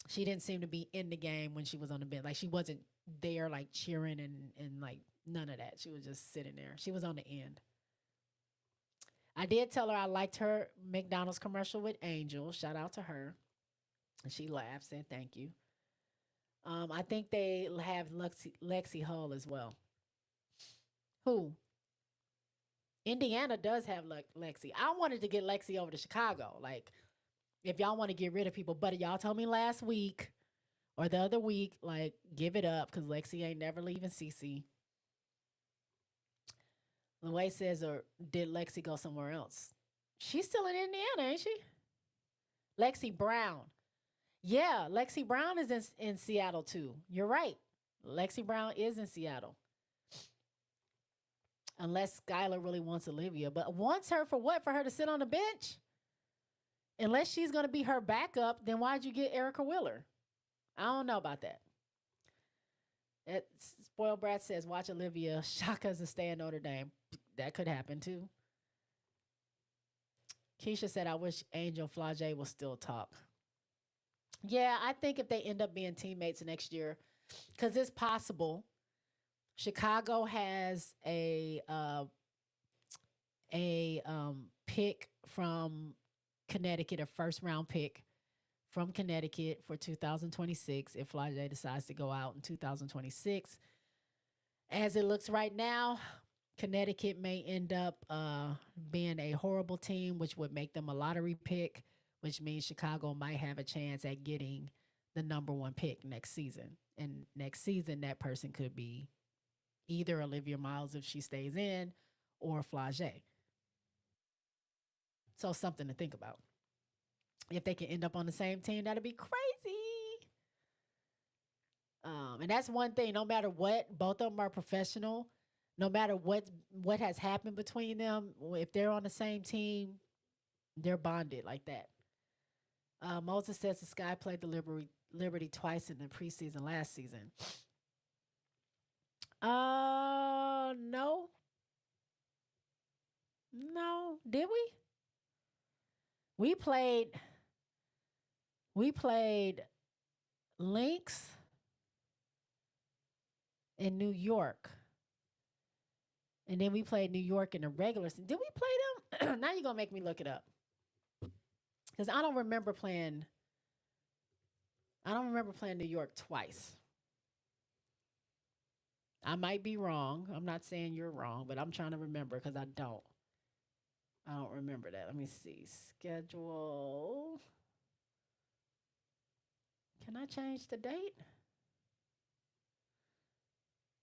she didn't seem to be in the game when she was on the bench. Like she wasn't there like cheering and like none of that. She was just sitting there. She was on the end. I did tell her I liked her McDonald's commercial with Angel. Shout out to her. And she laughed, said thank you. I think they have Lexi Hull as well. Who? Indiana does have Lexi. I wanted to get Lexi over to Chicago. Like, if y'all want to get rid of people, but y'all told me last week or the other week, like, give it up because Lexi ain't never leaving CC. Louis says, or did Lexi go somewhere else? She's still in Indiana, ain't she? Lexi Brown. Yeah, Lexi Brown is in Seattle too. You're right. Lexi Brown is in Seattle. Unless Skylar really wants Olivia, but wants her for what? For her to sit on the bench? Unless she's going to be her backup, then why'd you get Erica Wheeler? I don't know about that. Spoiled Brat says, watch Olivia Shaka to stay in Notre Dame. That could happen too. Keisha said, I wish Angel Flage will still talk. Yeah, I think if they end up being teammates next year, because it's possible. Chicago has a pick from Connecticut, a first round pick from Connecticut for 2026 if Flage decides to go out in 2026. As it looks right now, Connecticut may end up being a horrible team, which would make them a lottery pick, which means Chicago might have a chance at getting the number one pick next season. And next season, that person could be either Olivia Miles if she stays in or Flage. So something to think about. If they can end up on the same team, that'd be crazy. And that's one thing. No matter what, both of them are professional. No matter what has happened between them, if they're on the same team, they're bonded like that. Moses says the Sky played the Liberty twice in the preseason last season. No. No. Did we? We played Lynx in New York. And then we played New York in the regular season. Did we play them? Now you're going to make me look it up. Because I don't remember playing New York twice. I might be wrong. I'm not saying you're wrong, but I'm trying to remember because I don't. I don't remember that. Let me see. Schedule. Can I change the date?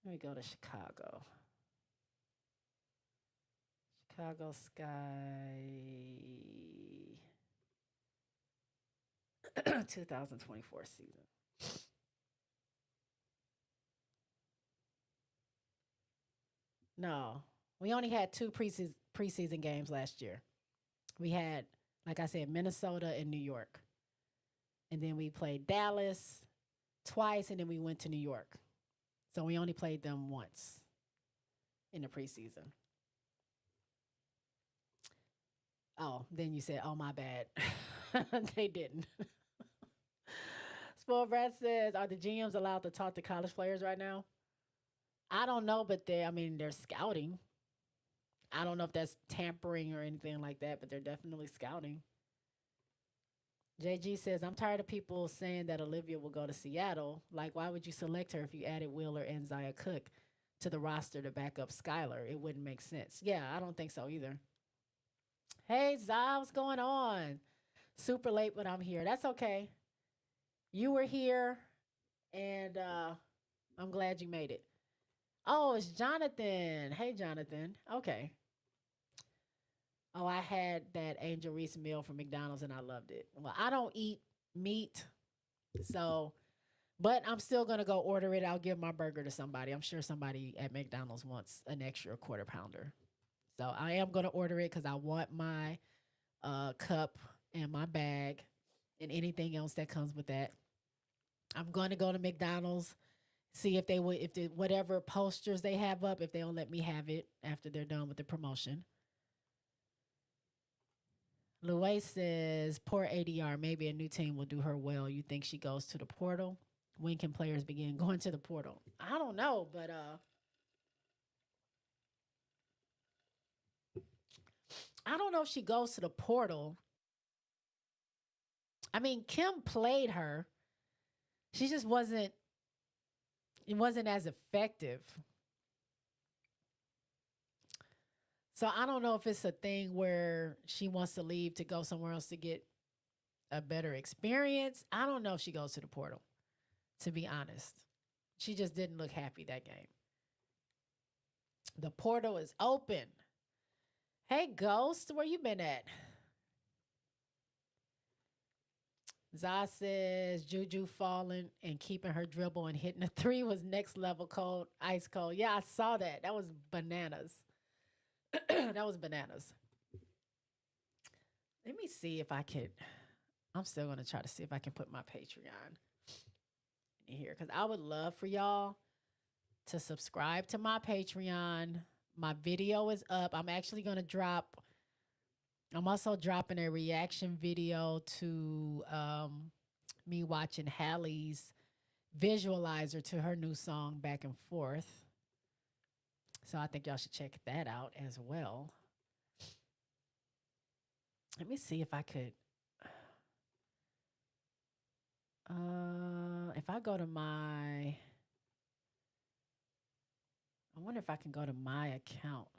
Let me go to Chicago. Chicago Sky 2024 season. No, we only had two preseason games last year. We had, like I said, Minnesota and New York. And then we played Dallas twice, and then we went to New York. So we only played them once in the preseason. Oh, then you said, oh, my bad. They didn't. Spoiled Brat says, are the GMs allowed to talk to college players right now? I don't know, but they're scouting. I don't know if that's tampering or anything like that, but they're definitely scouting. JG says, I'm tired of people saying that Olivia will go to Seattle. Like, why would you select her if you added Wheeler and Zaya Cook to the roster to back up Skylar? It wouldn't make sense. Yeah, I don't think so either. Hey, Zah, what's going on? Super late, but I'm here. That's okay. You were here, and I'm glad you made it. Oh, it's Jonathan. Hey, Jonathan. Okay. Oh, I had that Angel Reese meal from McDonald's and I loved it. Well, I don't eat meat, so, but I'm still going to go order it. I'll give my burger to somebody. I'm sure somebody at McDonald's wants an extra quarter pounder. So I am going to order it because I want my cup and my bag and anything else that comes with that. I'm going to go to McDonald's, see if whatever posters they have up, if they'll let me have it after they're done with the promotion. Louis says, poor ADR. Maybe a new team will do her well. You think she goes to the portal? When can players begin going to the portal? I don't know, but I don't know if she goes to the portal. I mean, Kim played her. She just wasn't. It wasn't as effective. So I don't know if it's a thing where she wants to leave to go somewhere else to get a better experience. I don't know if she goes to the portal, to be honest. She just didn't look happy that game. The portal is open. Hey, Ghost, where you been at? Zah says Juju falling and keeping her dribble and hitting a three was next level cold, ice cold. Yeah, I saw that. That was bananas. That was bananas. Let me see if I could. I'm still going to try to see if I can put my Patreon in here because I would love for y'all to subscribe to my Patreon. My video is up. I'm actually going to drop. I'm also dropping a reaction video to me watching Hallie's visualizer to her new song Back and Forth. So I think y'all should check that out as well. Let me see if I could. If I go to my, I wonder if I can go to my account.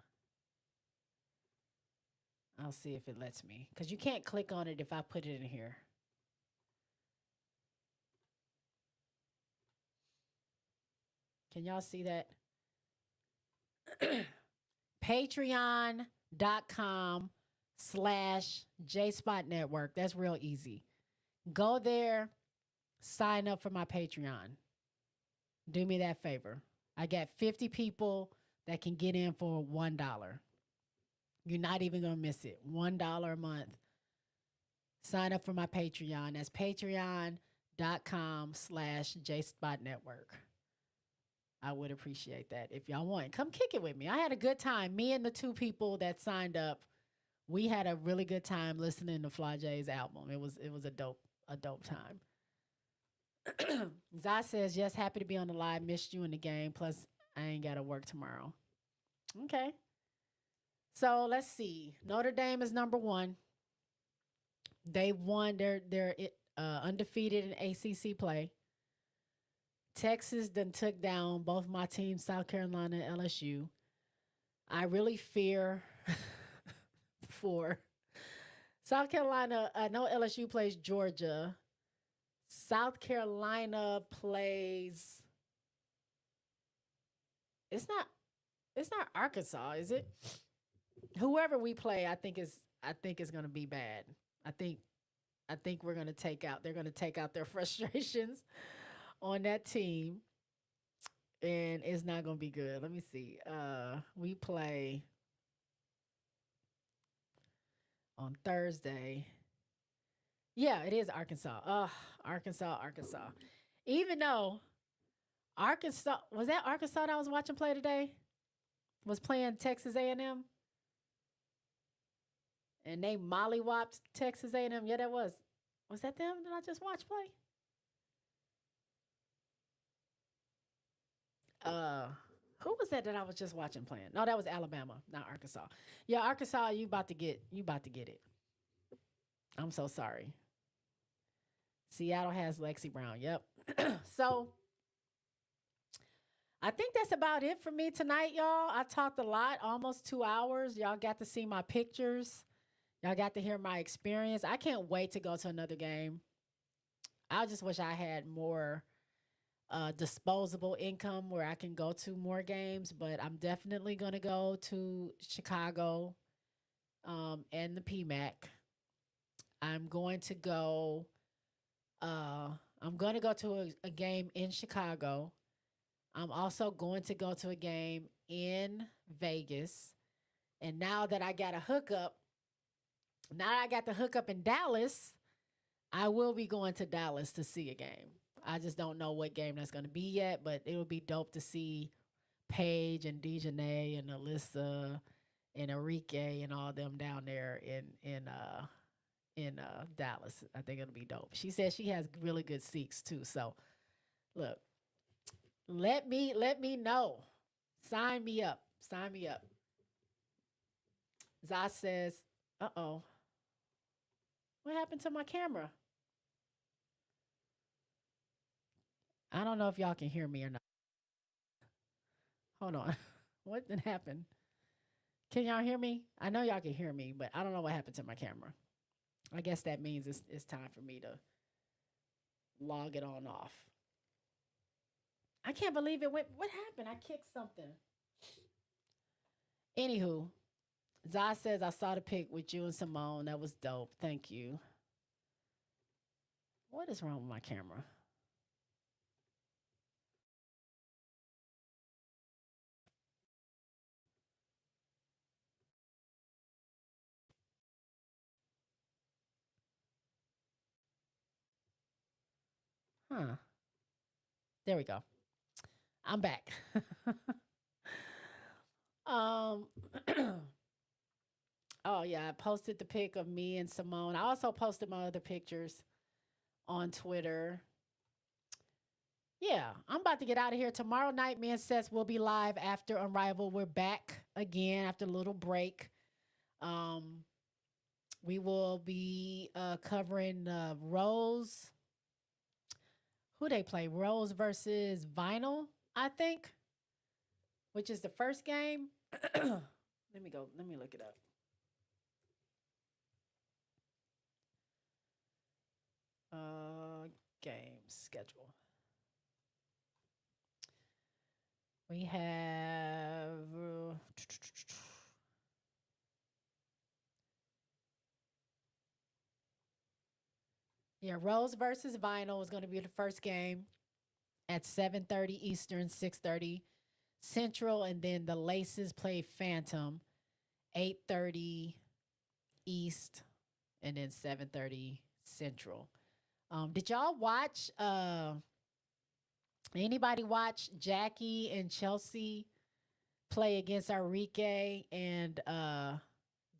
I'll see if it lets me. Because you can't click on it if I put it in here. Can y'all see that? Patreon.com/JSpot Network. That's real easy. Go there, sign up for my Patreon. Do me that favor. I got 50 people that can get in for $1. You're not even going to miss it. $1 a month. Sign up for my Patreon. That's patreon.com/JSpot Network. I would appreciate that if y'all want. Come kick it with me. I had a good time. Me and the two people that signed up, we had a really good time listening to Flau'jae's album. It was a dope time. Zah says, yes, happy to be on the live. Missed you in the game. Plus, I ain't got to work tomorrow. Okay. So let's see. Notre Dame is number 1. They won. They're undefeated in ACC play. Texas then took down both my teams, South Carolina and LSU. I really fear for South Carolina. I know LSU plays Georgia. South Carolina plays. It's not Arkansas, is it? Whoever we play, I think is going to be bad. I think we're going to take out. They're going to take out their frustrations on that team, and it's not going to be good. Let me see. We play on Thursday. Yeah, it is Arkansas. Arkansas. Even though Arkansas was that Arkansas that I was watching play today? Was playing Texas A&M, and they mollywopped Texas A&M. Yeah, that was. Was that them that I just watched play? Who was that I was just watching playing? No, that was Alabama, not Arkansas. Yeah, Arkansas, you about to get it. I'm so sorry. Seattle has Lexi Brown. Yep. So I think that's about it for me tonight, y'all. I talked a lot, almost 2 hours. Y'all got to see my pictures. Y'all got to hear my experience. I can't wait to go to another game. I just wish I had more disposable income where I can go to more games, but I'm definitely going to go to Chicago and the PMAC. I'm going to go to a game in Chicago. I'm also going to go to a game in Vegas. And now that I got a hookup, now that I got the hookup in Dallas, I will be going to Dallas to see a game. I just don't know what game that's going to be yet, but it would be dope to see Paige and Dejanay and Alyssa and Enrique and all them down there in in Dallas. I think it'll be dope. She says she has really good seats too. So look, let me know. Sign me up. Sign me up. Zah says, "Uh oh, what happened to my camera? I don't know if y'all can hear me or not. Hold on, what did happen? Can y'all hear me? I know y'all can hear me, but I don't know what happened to my camera. I guess that means it's time for me to log it on off. I can't believe it went. What happened? I kicked something. Anywho, Zah says I saw the pic with you and Simone. That was dope. Thank you. What is wrong with my camera? Huh. There we go. I'm back. um. Oh yeah, I posted the pic of me and Simone. I also posted my other pictures on Twitter. Yeah, I'm about to get out of here. Tomorrow night, me and Seth will be live after Arrival. We're back again after a little break. Um, we will be covering Rose. Who they play? Rose versus Vinyl, I think, which is the first game. Let me go. Let me look it up. Uh, game schedule. We have yeah, Rose versus Vinyl is going to be the first game at 7:30 Eastern, 6:30 Central, and then the Laces play Phantom 8:30 East, and then 7:30 Central. Did y'all watch? Anybody watch Jackie and Chelsea play against Enrique and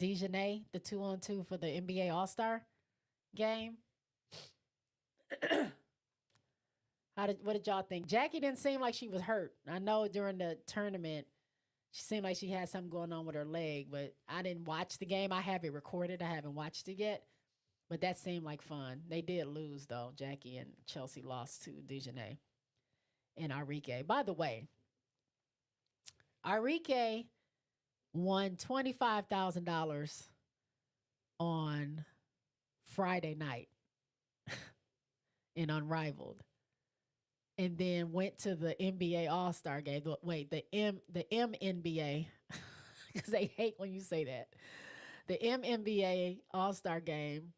Dejanay, the 2-on-2 for the NBA All Star game? What did y'all think? Jackie didn't seem like she was hurt. I know during the tournament she seemed like she had something going on with her leg, but I didn't watch the game. I have it recorded. I haven't watched it yet, but that seemed like fun. They did lose though. Jackie and Chelsea lost to Dejanay and Enrique. By the way, Enrique won $25,000 on Friday night in Unrivaled, and then went to the NBA All Star game. Wait, the MNBA, because they hate when you say that. The MNBA All Star game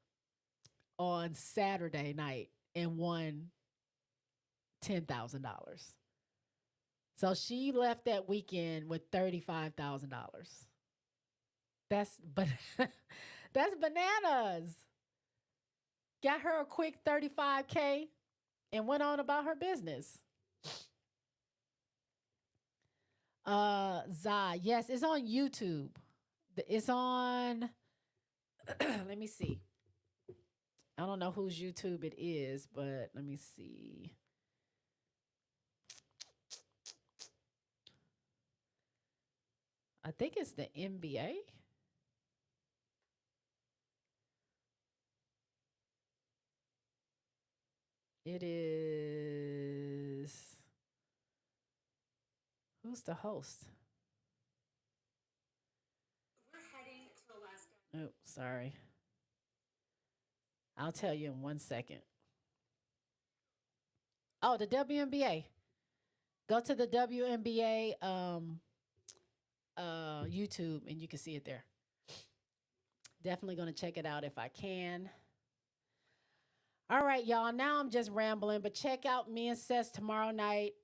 on Saturday night and won $10,000. So she left that weekend with $35,000. But that's bananas. Got her a quick 35K and went on about her business. Zai, yes, it's on YouTube. It's on let me see. I don't know whose YouTube it is, but let me see. I think it's the NBA. It is. Who's the host? Oh, sorry. I'll tell you in 1 second. Oh, the WNBA. Go to the WNBA YouTube and you can see it there. Definitely going to check it out if I can. All right, y'all. Now I'm just rambling, but check out me and Seth tomorrow night,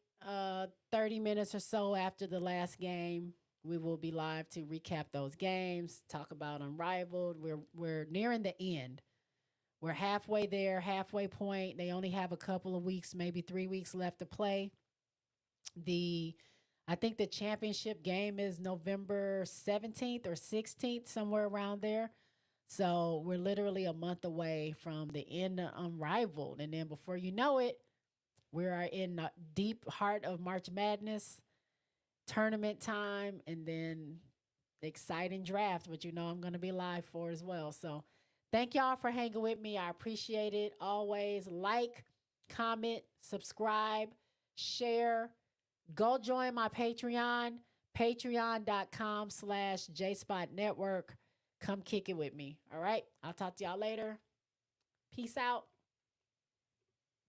30 minutes or so after the last game. We will be live to recap those games, talk about Unrivaled. We're nearing the end. We're halfway there, halfway point. They only have a couple of weeks, maybe 3 weeks left to play. The I think the championship game is November 17th or 16th, somewhere around there. So we're literally a month away from the end of Unrivaled. And then before you know it, we are in the deep heart of March Madness tournament time, and then exciting draft, which I'm going to be live for as well. So thank y'all for hanging with me. I appreciate it. Always like, comment, subscribe, share. Go join my Patreon, patreon.com/JSpot Network. Come kick it with me. All right. I'll talk to y'all later. Peace out.